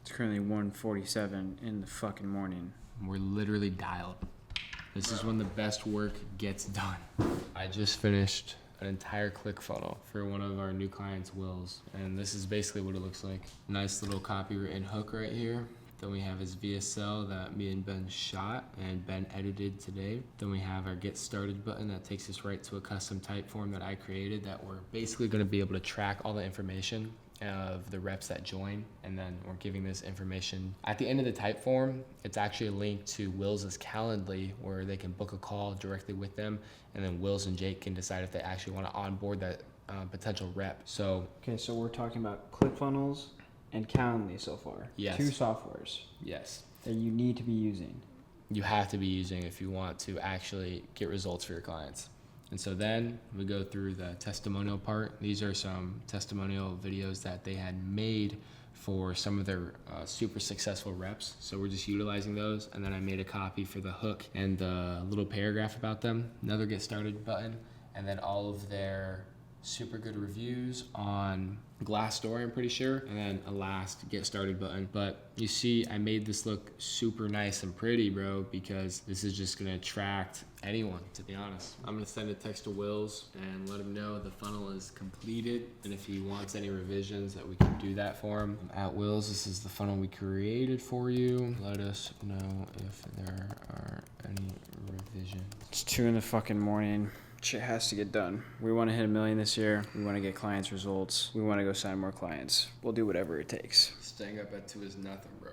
It's currently 1:47 in the fucking morning. We're literally dialed. This is when the best work gets done. I just finished an entire click funnel for one of our new clients, Will's. And this is basically what it looks like. Nice little copywritten hook right here. Then we have his VSL that me and Ben shot and Ben edited today. Then we have our get started button that takes us right to a custom type form that I created that we're basically gonna be able to track all the information of the reps that join, and then we're giving this information. At the end of the type form, it's actually a link to Will's Calendly where they can book a call directly with them, and then Will's and Jake can decide if they actually want to onboard that potential rep. So Okay, so we're talking about ClickFunnels and Calendly so far. Yes. 2 softwares yes, that you need to be using. you have to be using if you want to actually get results for your clients. And so then we go through the testimonial part. These are some testimonial videos that they had made for some of their super successful reps. So we're just utilizing those. And then I made a copy for the hook and the little paragraph about them, another get started button, and then all of their super good reviews on Glassdoor, I'm pretty sure, and then a last get started button. But you see, I made this look super nice and pretty, bro, because this is just gonna attract anyone, to be honest. I'm gonna send a text to Wills and let him know the funnel is completed, and if he wants any revisions, that we can do that for him. At Wills, this is the funnel we created for you. Let us know if there are any revisions. It's 2 in the fucking morning. Shit has to get done. We want to hit 1 million this year. We want to get clients results. We want to go sign more clients. We'll do whatever it takes. Staying up at 2 is nothing, bro.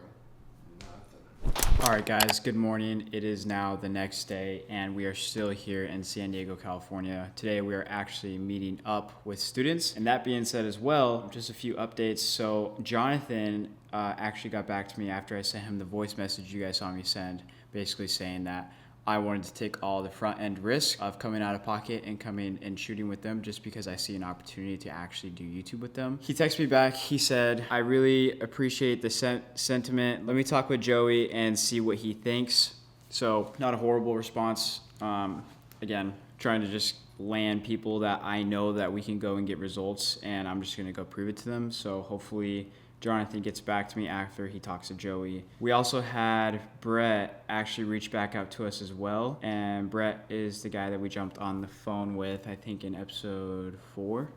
Nothing. All right, guys, good morning. It is now the next day, and we are still here in San Diego, California. Today, we are actually meeting up with students. And that being said as well, just a few updates. So Jonathan actually got back to me after I sent him the voice message you guys saw me send, basically saying that I wanted to take all the front end risk of coming out of pocket and coming and shooting with them just because I see an opportunity to actually do YouTube with them. He texted me back. He said, I really appreciate the sentiment. Let me talk with Joey and see what he thinks. So not a horrible response. Again, trying to just land people that I know that we can go and get results, and I'm just going to go prove it to them. So hopefully Jonathan gets back to me after he talks to Joey. We also had Brett actually reach back out to us as well. And Brett is the guy that we jumped on the phone with, I think in episode 4.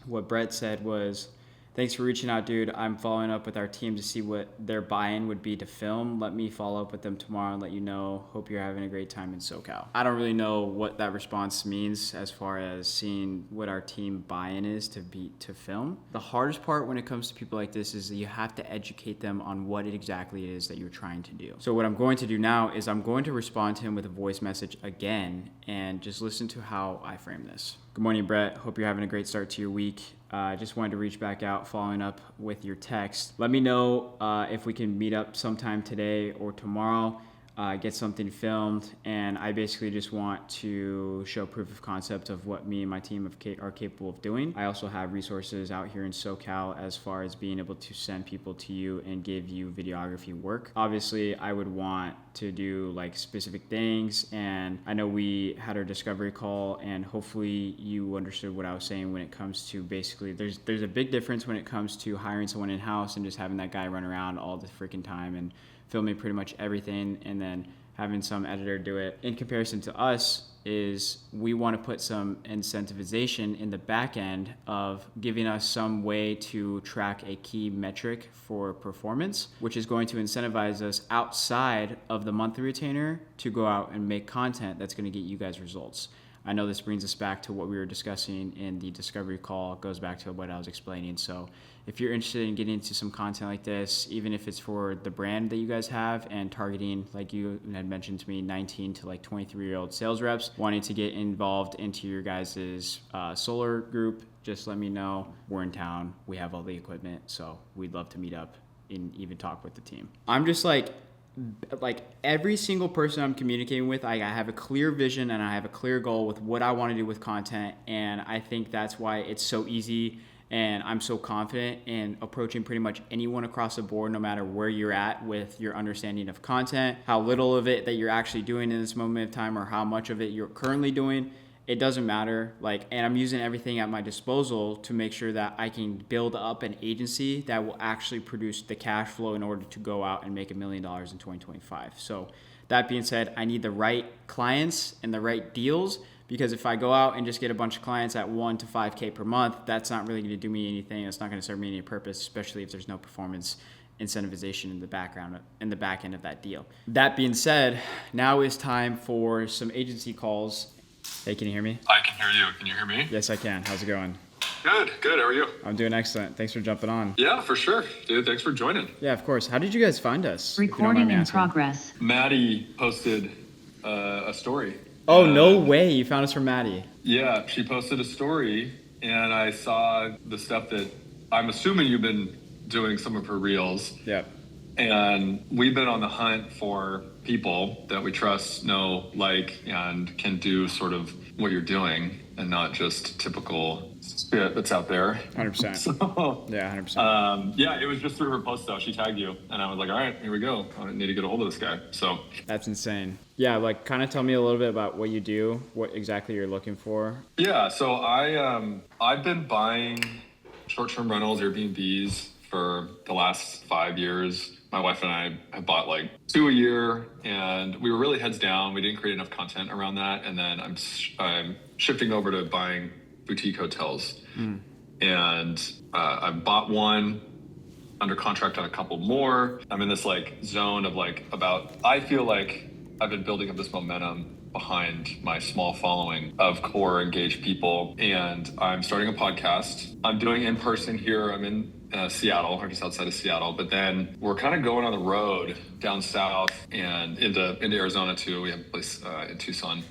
What Brett said was, thanks for reaching out, dude. I'm following up with our team to see what their buy-in would be to film. Let me follow up with them tomorrow and let you know. Hope you're having a great time in SoCal. I don't really know what that response means as far as seeing what our team buy-in is to film. The hardest part when it comes to people like this is that you have to educate them on what it exactly is that you're trying to do. So what I'm going to do now is I'm going to respond to him with a voice message again and just listen to how I frame this. Good morning, Brett. Hope you're having a great start to your week. I just wanted to reach back out following up with your text. Let me know if we can meet up sometime today or tomorrow, get something filmed. And I basically just want to show proof of concept of what me and my team are capable of doing. I also have resources out here in SoCal as far as being able to send people to you and give you videography work. Obviously, I would want to do like specific things, and I know we had our discovery call, and hopefully you understood what I was saying when it comes to basically there's a big difference when it comes to hiring someone in-house and just having that guy run around all the freaking time and filming pretty much everything and then having some editor do it. In comparison to us, is we want to put some incentivization in the back end of giving us some way to track a key metric for performance, which is going to incentivize us outside of the monthly retainer to go out and make content that's going to get you guys results. I know this brings us back to what we were discussing in the discovery call. It goes back to what I was explaining. So if you're interested in getting into some content like this, even if it's for the brand that you guys have and targeting, like you had mentioned to me, 19 to like 23-year-old sales reps, wanting to get involved into your guys' solar group, just let me know. We're in town. We have all the equipment. So we'd love to meet up and even talk with the team. I'm just like every single person I'm communicating with, I have a clear vision and I have a clear goal with what I want to do with content. And I think that's why it's so easy and I'm so confident in approaching pretty much anyone across the board, no matter where you're at with your understanding of content, how little of it that you're actually doing in this moment of time or how much of it you're currently doing. It doesn't matter, and I'm using everything at my disposal to make sure that I can build up an agency that will actually produce the cash flow in order to go out and make $1 million in 2025. So that being said, I need the right clients and the right deals, because if I go out and just get a bunch of clients at $1 to $5K per month, that's not really going to do me anything. It's not going to serve me any purpose, especially if there's no performance incentivization in the background, in the back end of that deal. That being said, now is time for some agency calls. Hey, can you hear me? I can hear you. Can you hear me? Yes, I can. How's it going? Good. How are you? I'm doing excellent. Thanks for jumping on. Yeah, for sure. Dude, thanks for joining. Yeah, of course. How did you guys find us? Recording in progress. Maddie posted a story. Oh, no way. You found us from Maddie. Yeah, she posted a story, and I saw the stuff that I'm assuming you've been doing some of her reels. Yep. And we've been on the hunt for people that we trust, know, like, and can do sort of what you're doing and not just typical spit that's out there. 100%. So, Yeah, 100%. yeah, it was just through her post though. She tagged you, and I was like, all right, here we go. I need to get a hold of this guy. So That's insane. Yeah, like kind of tell me a little bit about what you do, what exactly you're looking for. yeah, so I've been buying short-term rentals, Airbnbs, for the last 5 years. My wife and I have bought like 2 a year, and we were really heads down. We didn't create enough content around that, and then I'm shifting over to buying boutique hotels, and I bought one, under contract on a couple more. I'm in this like zone of like I feel like I've been building up this momentum behind my small following of core engaged people, and I'm starting a podcast. I'm doing in person here. I'm in Seattle, or just outside of Seattle, but then we're kind of going on the road down south and into Arizona too. We have a place in Tucson,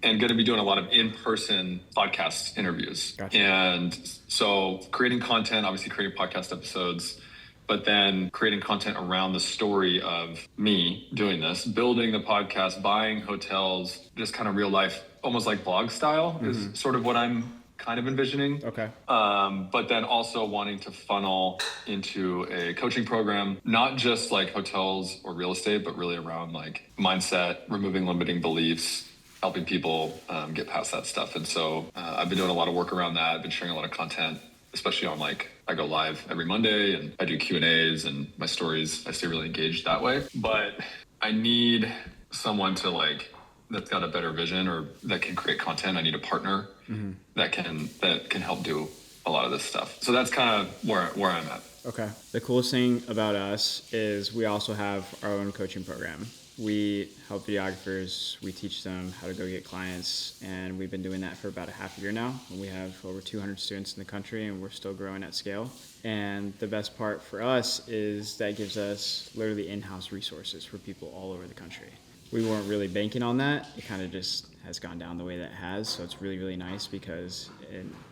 and going to be doing a lot of in-person podcast interviews. Gotcha. And so creating content, obviously creating podcast episodes, but then creating content around the story of me doing this, building the podcast, buying hotels, just kind of real life, almost like blog style is sort of what I'm kind of envisioning. Okay. But then also wanting to funnel into a coaching program, not just like hotels or real estate, but really around like mindset, removing limiting beliefs, helping people get past that stuff. And so I've been doing a lot of work around that. I've been sharing a lot of content, especially on like, I go live every Monday and I do Q&As and my stories. I stay really engaged that way. But I need someone to like, that's got a better vision or that can create content. I need a partner that can help do a lot of this stuff. So that's kind of where I'm at. Okay. The coolest thing about us is we also have our own coaching program. We help videographers, we teach them how to go get clients, and we've been doing that for about a half a year now. We have over 200 students in the country, and we're still growing at scale. And the best part for us is that gives us literally in-house resources for people all over the country. We weren't really banking on that. It kind of just has gone down the way that it has. So it's really, really nice because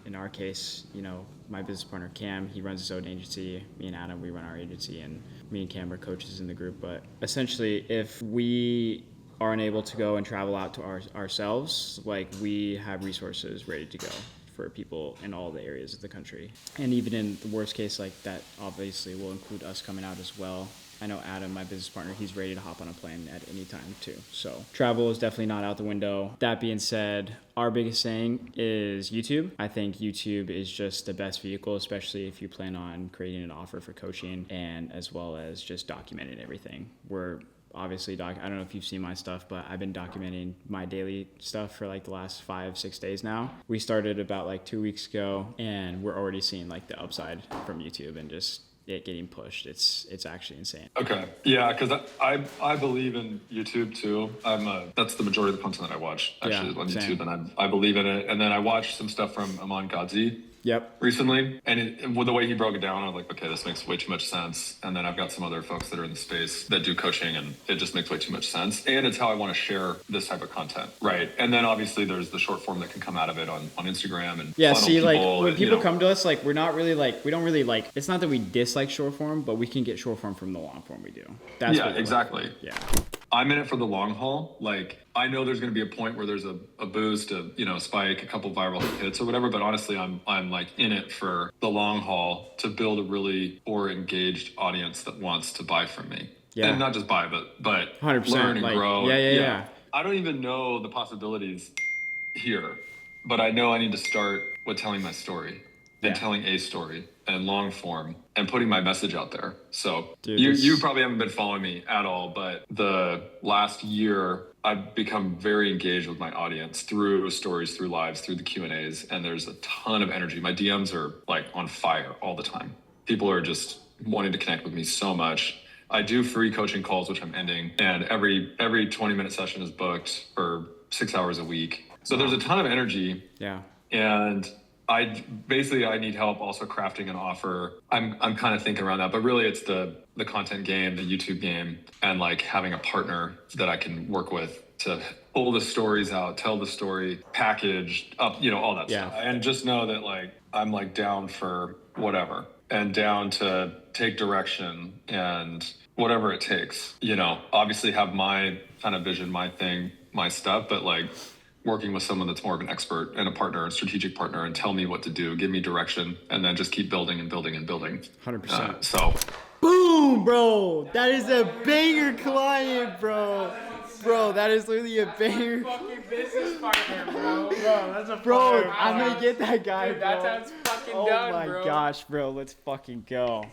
in our case, you know, my business partner, Cam, he runs his own agency. Me and Adam, we run our agency, and me and Cam are coaches in the group. But essentially, if we aren't able to go and travel out to ourselves, like we have resources ready to go for people in all the areas of the country. And even in the worst case, like that obviously will include us coming out as well. I know Adam, my business partner, he's ready to hop on a plane at any time too. So travel is definitely not out the window. That being said, our biggest thing is YouTube. I think YouTube is just the best vehicle, especially if you plan on creating an offer for coaching and as well as just documenting everything. We're obviously, I don't know if you've seen my stuff, but I've been documenting my daily stuff for like the last 5-6 days now. We started about like 2 weeks ago, and we're already seeing like the upside from YouTube and just it getting pushed. It's actually insane. Okay. Yeah, because I believe in YouTube too. That's the majority of the content that I watch actually on same. YouTube, and I believe in it. And then I watched some stuff from Aman Gadzi recently, and with the way he broke it down, I was like, okay, this makes way too much sense. And then I've got some other folks that are in the space that do coaching, and it just makes way too much sense. And it's how I want to share this type of content, right? And then obviously there's the short form that can come out of it on Instagram and yeah. funnel See, like people, when people come to us, like we're not really like we don't really like. It's not that we dislike short form, but we can get short form from the long form we do. That's yeah, what exactly. Like. Yeah. I'm in it for the long haul. Like, I know there's going to be a point where there's a boost, a spike, a couple viral hits or whatever. But honestly, I'm like in it for the long haul to build a really core engaged audience that wants to buy from me. Yeah. And not just buy, but 100%, learn and like, grow. Yeah. I don't even know the possibilities here, but I know I need to start with telling my story and telling a story and long form and putting my message out there. So Dude, you probably haven't been following me at all, but the last year I've become very engaged with my audience through stories, through lives, through the Q&As, and there's a ton of energy. My DMs are like on fire all the time. People are just wanting to connect with me so much. I do free coaching calls, which I'm ending, and every 20-minute session is booked for 6 hours a week. So there's a ton of energy. Yeah. And I need help also crafting an offer. I'm kind of thinking around that, but really it's the content game, the YouTube game, and like having a partner that I can work with to pull the stories out, tell the story, package up, all that stuff. And just know that like I'm like down for whatever and down to take direction and whatever it takes. You know, obviously have my kind of vision, my thing, my stuff, but like working with someone that's more of an expert and a partner, a strategic partner, and tell me what to do, give me direction, and then just keep building and building and building. 100%. So Boom, bro. That is a banger client, bro. Bro, that is literally a banger. Fucking business partner, bro. Bro, that's a bro. I'm gonna get that guy, Dude, bro. that sounds fucking oh done, my bro. gosh, bro. Let's fucking go.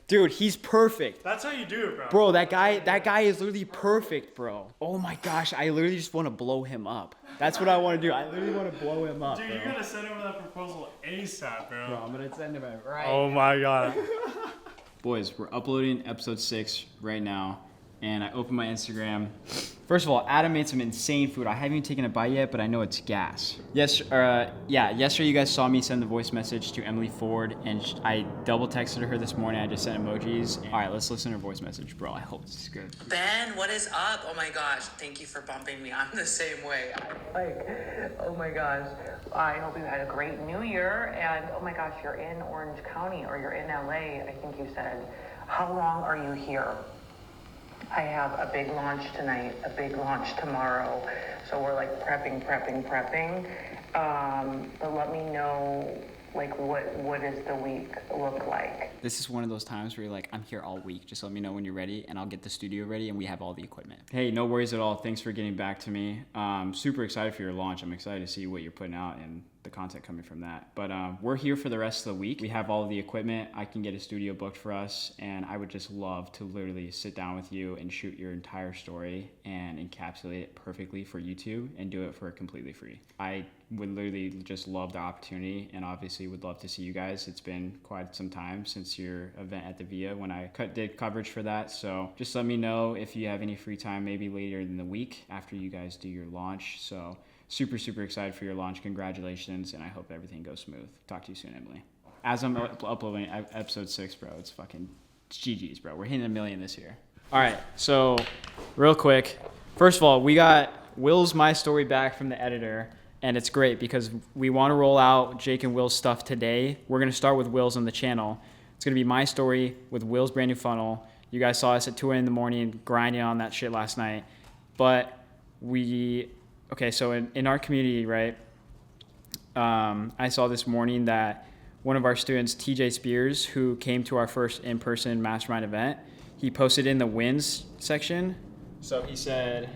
Dude, he's perfect. That's how you do it, bro. Bro, that guy is literally perfect, bro. Oh my gosh, I literally just want to blow him up. That's what I want to do. I literally want to blow him up, Dude, bro. you gotta send over that proposal ASAP, bro. Bro, I'm gonna send him a right. Oh my god. Boys, we're uploading episode 6 right now, and I opened my Instagram. First of all, Adam made some insane food. I haven't even taken a bite yet, but I know it's gas. Yesterday you guys saw me send the voice message to Emily Ford, and I double texted her this morning. I just sent emojis. All right, let's listen to her voice message, bro. I hope this is good. Ben, what is up? Oh my gosh, thank you for bumping me. I'm the same way. Oh my gosh. I hope you had a great new year. And oh my gosh, you're in Orange County or you're in LA, I think you said. How long are you here? I have a big launch tonight, a big launch tomorrow. So we're like prepping. But let me know, like, what does the week look like? This is one of those times where you're like, I'm here all week. Just let me know when you're ready, and I'll get the studio ready, and we have all the equipment. Hey, no worries at all. Thanks for getting back to me. Super excited for your launch. I'm excited to see what you're putting out and the content coming from that. But we're here for the rest of the week. We have all of the equipment. I can get a studio booked for us, and I would just love to literally sit down with you and shoot your entire story and encapsulate it perfectly for YouTube and do it for completely free. I would literally just love the opportunity, and obviously would love to see you guys. It's been quite some time since your event at the VIA when I did coverage for that. So just let me know if you have any free time, maybe later in the week after you guys do your launch. So super excited for your launch. Congratulations, and I hope everything goes smooth. Talk to you soon, Emily. As I'm uploading episode 6, bro, it's fucking GG's, bro. We're hitting 1 million this year. All right, so real quick. First of all, we got Will's My Story back from the editor, and it's great because we want to roll out Jake and Will's stuff today. We're going to start with Will's on the channel. It's going to be my story with Will's brand new funnel. You guys saw us at 2 a.m. in the morning grinding on that shit last night. But okay, so in our community, right, I saw this morning that one of our students, TJ Spears, who came to our first in-person mastermind event, he posted in the wins section. So he said,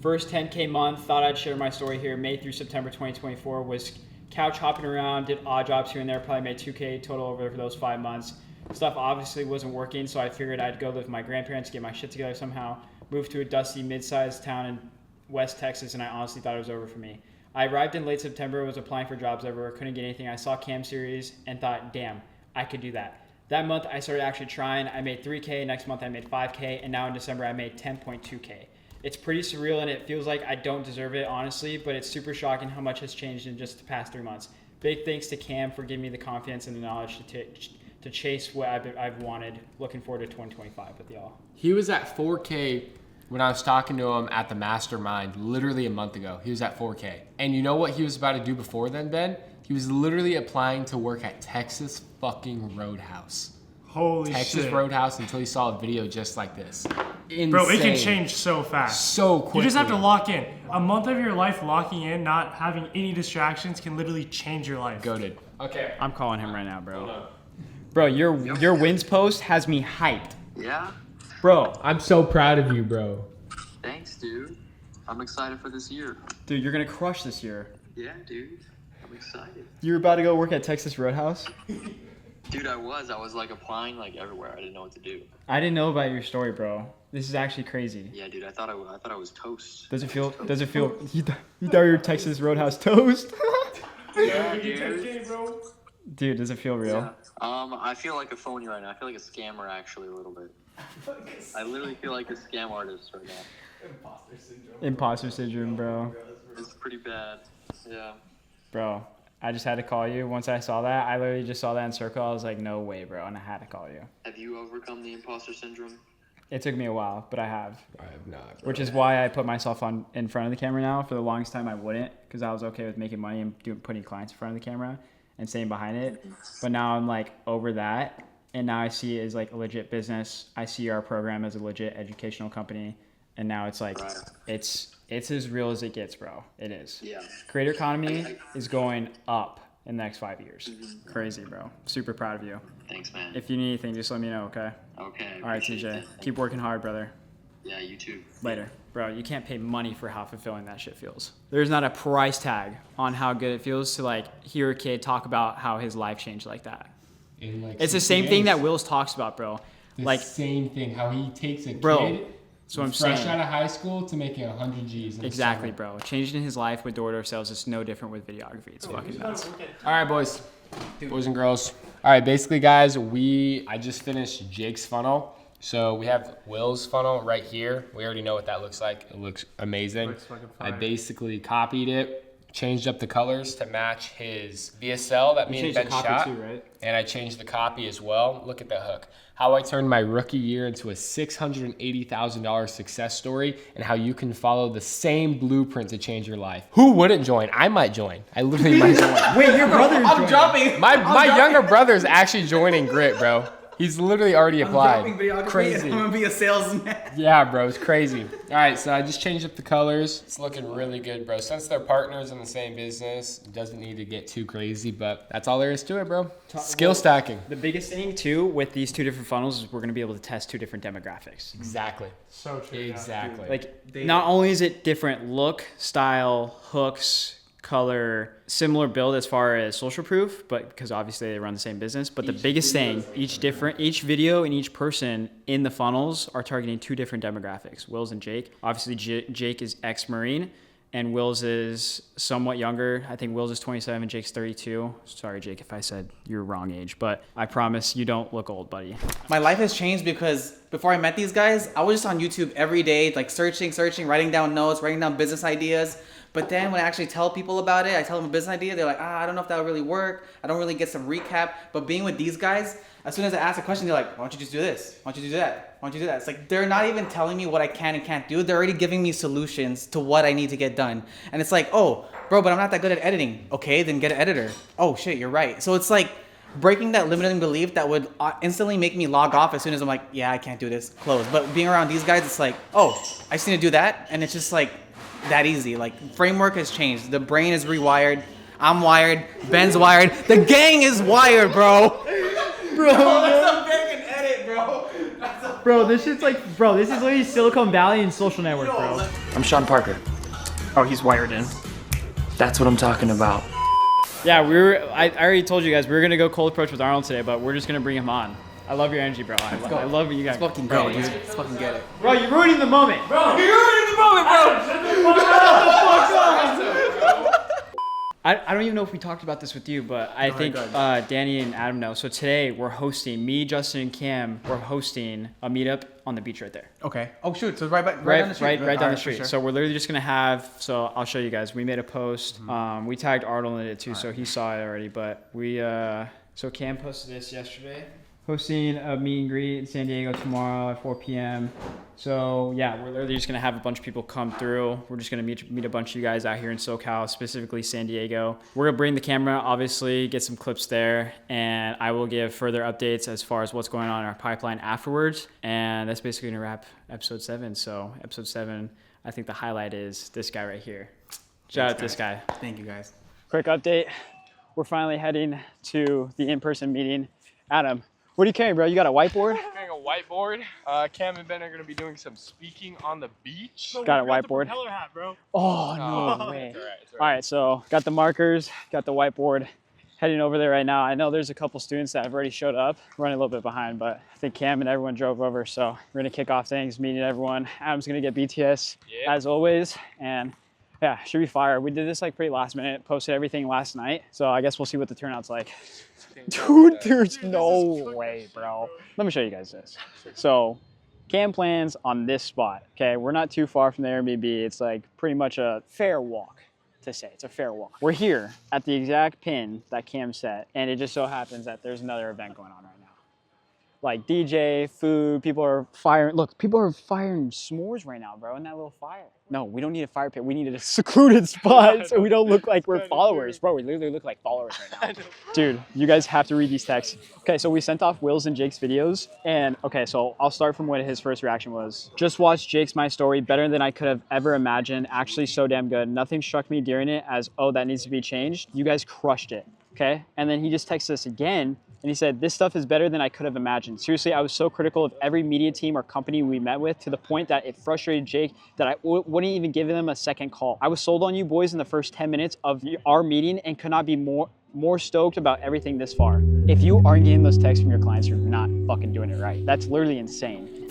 first 10K month, thought I'd share my story here. May through September 2024 was couch hopping around, did odd jobs here and there, probably made 2K total over for those 5 months. Stuff obviously wasn't working, so I figured I'd go live with my grandparents, get my shit together somehow, moved to a dusty mid-sized town in West Texas, and I honestly thought it was over for me. I arrived in late September, was applying for jobs everywhere, couldn't get anything. I saw Cam series and thought, damn, I could do that. That month I started actually trying. I made 3K, next month I made 5K, and now in December I made 10.2K. It's pretty surreal and it feels like I don't deserve it, honestly, but it's super shocking how much has changed in just the past 3 months. Big thanks to Cam for giving me the confidence and the knowledge to chase what I've wanted. Looking forward to 2025 with y'all. He was at 4K when I was talking to him at the mastermind literally a month ago. He was at 4K. And you know what he was about to do before then, Ben? He was literally applying to work at Texas fucking Roadhouse. Holy Texas shit. Roadhouse until he saw a video just like this. Insane. Bro, it can change so fast. So quickly. You just have to lock in. A month of your life locking in, not having any distractions can literally change your life. Goated. Okay. I'm calling him right now, bro. Bro, your wins post has me hyped. Yeah? Bro, I'm so proud of you, bro. Thanks, dude. I'm excited for this year. dude, you're gonna crush this year. Yeah, dude. I'm excited. You're about to go work at Texas Roadhouse? Dude, I was like applying like everywhere. I didn't know what to do. I didn't know about your story, bro. This is actually crazy. Yeah, dude, I thought I was toast. Does it feel you thought you were Texas Roadhouse toast? Yeah, dude. Dude, does it feel real? Yeah. I feel like a phony right now. I feel like a scammer actually a little bit. I literally feel like a scam artist right now. Imposter syndrome, bro. It's pretty bad. Yeah. Bro, I just had to call you. Once I saw that, I literally just saw that in Circle. I was like, no way, bro, and I had to call you. Have you overcome the imposter syndrome? It took me a while, but I have. I have not. Which is why I put myself in front of the camera now. For the longest time, I wouldn't, because I was okay with making money and putting clients in front of the camera and staying behind it. But now I'm like over that, and now I see it as like a legit business. I see our program as a legit educational company, and now it's like it's as real as it gets, bro. It is. Yeah. Creator economy is going up in the next 5 years. Crazy, bro. Super proud of you. Thanks, man. If you need anything, just let me know, okay? Okay. All right, TJ. Keep working hard, brother. Yeah, you too. Later. Bro, you can't pay money for how fulfilling that shit feels. There's not a price tag on how good it feels to like hear a kid talk about how his life changed like that. In like It's the 60 same thing days. that Wills talks about, bro. The Like, same thing. How he takes a bro, kid that's what I'm fresh saying. out of high school to making 100 G's. In the Exactly, summer. bro. Changing his life with door-to-door sales is no different with videography. It's fucking nuts. All right, boys and girls. All right, basically, guys, I just finished Jake's funnel. So we have Will's funnel right here. We already know what that looks like. It looks amazing. I basically copied it, changed up the colors to match his VSL that me and Ben shot. Too, right? And I changed the copy as well. Look at the hook. How I turned my rookie year into a $680,000 success story, and how you can follow the same blueprint to change your life. Who wouldn't join? I might join. I literally might join. Wait, your brother is joining. Dropping. My younger brother's actually joining Grit, bro. He's literally already applied. I'm dropping videography Crazy. and I'm gonna be a salesman. Yeah, bro, it's crazy. All right, so I just changed up the colors. It's looking really good, bro. Since they're partners in the same business, it doesn't need to get too crazy, but that's all there is to it, bro. Skill stacking. The biggest thing, too, with these two different funnels is we're going to be able to test two different demographics. Exactly. So true. Exactly. Like, not only is it different look, style, hooks, color, similar build as far as social proof, but because obviously they run the same business. But the biggest thing, each video and each person in the funnels are targeting two different demographics, Wills and Jake. Obviously, Jake is ex-Marine, and Wills is somewhat younger. I think Wills is 27, Jake's 32. Sorry, Jake, if I said your wrong age, but I promise you don't look old, buddy. My life has changed because before I met these guys, I was just on YouTube every day, like searching, writing down notes, writing down business ideas. But then when I actually tell people about it, I tell them a business idea, they're like, I don't know if that'll really work. I don't really get some recap. But being with these guys, as soon as I ask a question, they're like, why don't you just do this? Why don't you do that? Why don't you do that? It's like they're not even telling me what I can and can't do. They're already giving me solutions to what I need to get done. And it's like, oh, bro, but I'm not that good at editing. Okay, then get an editor. Oh, shit, you're right. So it's like breaking that limiting belief that would instantly make me log off as soon as I'm like, yeah, I can't do this, close. But being around these guys, it's like, oh, I just need to do that. And it's just like that easy. Like, framework has changed. The brain is rewired. I'm wired. Ben's wired. The gang is wired, bro. That's a freaking edit, bro. Bro, this is literally Silicon Valley and Social Network, bro. I'm Sean Parker. Oh, he's wired in. That's what I'm talking about. Yeah, I already told you guys we were gonna go cold approach with Arnold today, but we're just gonna bring him on. I love your energy, bro. I love you guys. Let's fucking bro, go, dude. Let's fucking get it. Bro, you're ruining the moment. Bro, you're ruining the moment, bro. I don't even know if we talked about this with you, but I think Danny and Adam know. So today we're hosting, me, Justin, and Cam, we're hosting a meetup on the beach right there. Okay. Oh, shoot. So right down the street. Right down the Alright, street. for sure. So we're literally just gonna have. So I'll show you guys. We made a post. We tagged Arnold in it too, so he saw it already. But we. So Cam posted this yesterday. Hosting a meet and greet in San Diego tomorrow at 4 p.m. So yeah, we're literally just gonna have a bunch of people come through. We're just gonna meet a bunch of you guys out here in SoCal, specifically San Diego. We're gonna bring the camera, obviously, get some clips there, and I will give further updates as far as what's going on in our pipeline afterwards. And that's basically gonna wrap episode 7. So episode 7, I think the highlight is this guy right here. Shout out to this guy. Thank you, guys. Quick update. We're finally heading to the in-person meeting. Adam, what are you carrying, bro? You got a whiteboard? Carrying a whiteboard. Cam and Ben are going to be doing some speaking on the beach. Got a whiteboard. hat, bro. Oh, no way. It's all right. All right, so got the markers, got the whiteboard. Heading over there right now. I know there's a couple students that have already showed up. Running a little bit behind, but I think Cam and everyone drove over. So we're going to kick off things, meeting everyone. Adam's going to get BTS as always. And yeah, should be fire. We did this like pretty last minute, posted everything last night. So I guess we'll see what the turnout's like. Dude, there's no way, bro. Let me show you guys this. So Cam plans on this spot, okay? We're not too far from the Airbnb. It's like pretty much a fair walk to say. It's a fair walk. We're here at the exact pin that Cam set, and it just so happens that there's another event going on right now. like DJ, food. People are firing. Look, people are firing s'mores right now, bro, in that little fire. No, we don't need a fire pit. We need a secluded spot so we don't look like we're followers. Bro, we literally look like followers right now. Dude, you guys have to read these texts. Okay, so we sent off Will's and Jake's videos. And okay, so I'll start from what his first reaction was. Just watched Jake's My Story, better than I could have ever imagined. Actually so damn good. Nothing struck me during it as, oh, that needs to be changed. You guys crushed it, okay? And then he just texted us again and he said, this stuff is better than I could have imagined. Seriously, I was so critical of every media team or company we met with to the point that it frustrated Jake that I wouldn't even give them a second call. I was sold on you boys in the first 10 minutes of our meeting and could not be more stoked about everything this far. If you aren't getting those texts from your clients, you're not fucking doing it right. That's literally insane.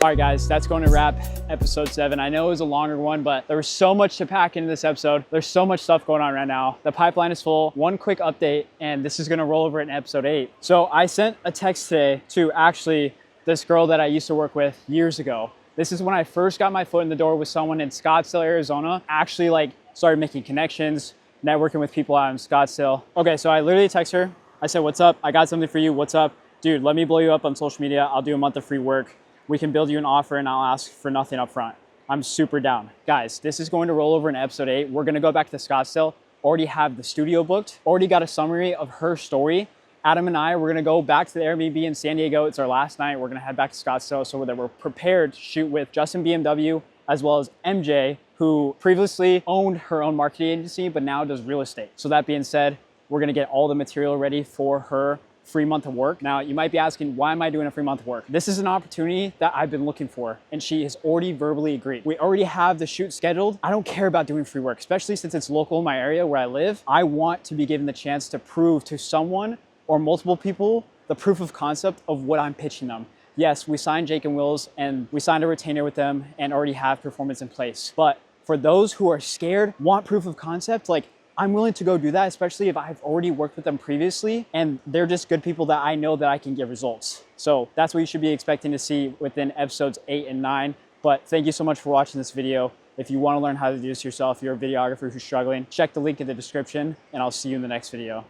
All right, guys, that's going to wrap episode 7. I know it was a longer one, but there was so much to pack into this episode. There's so much stuff going on right now. The pipeline is full. One quick update, and this is going to roll over in episode 8. So I sent a text today to actually this girl that I used to work with years ago. This is when I first got my foot in the door with someone in Scottsdale, Arizona. Actually, like, started making connections, networking with people out in Scottsdale. Okay, so I literally text her. I said, what's up? I got something for you. What's up? Dude, let me blow you up on social media. I'll do a month of free work. We can build you an offer and I'll ask for nothing up front. I'm super down. Guys, this is going to roll over in episode 8. We're gonna go back to Scottsdale. Already have the studio booked. Already got a summary of her story. Adam and I, we're gonna go back to the Airbnb in San Diego. It's our last night. We're gonna head back to Scottsdale so that we're prepared to shoot with Justin BMW as well as MJ, who previously owned her own marketing agency, but now does real estate. So that being said, we're gonna get all the material ready for her free month of work. Now, you might be asking, why am I doing a free month of work? This is an opportunity that I've been looking for, and she has already verbally agreed. We already have the shoot scheduled. I don't care about doing free work, especially since it's local in my area where I live. I want to be given the chance to prove to someone or multiple people the proof of concept of what I'm pitching them. Yes, we signed Jake and Will's and we signed a retainer with them and already have performance in place. But for those who are scared, want proof of concept, like, I'm willing to go do that, especially if I've already worked with them previously and they're just good people that I know that I can get results. So that's what you should be expecting to see within episodes 8 and 9. But thank you so much for watching this video. If you want to learn how to do this yourself, you're a videographer who's struggling, check the link in the description and I'll see you in the next video.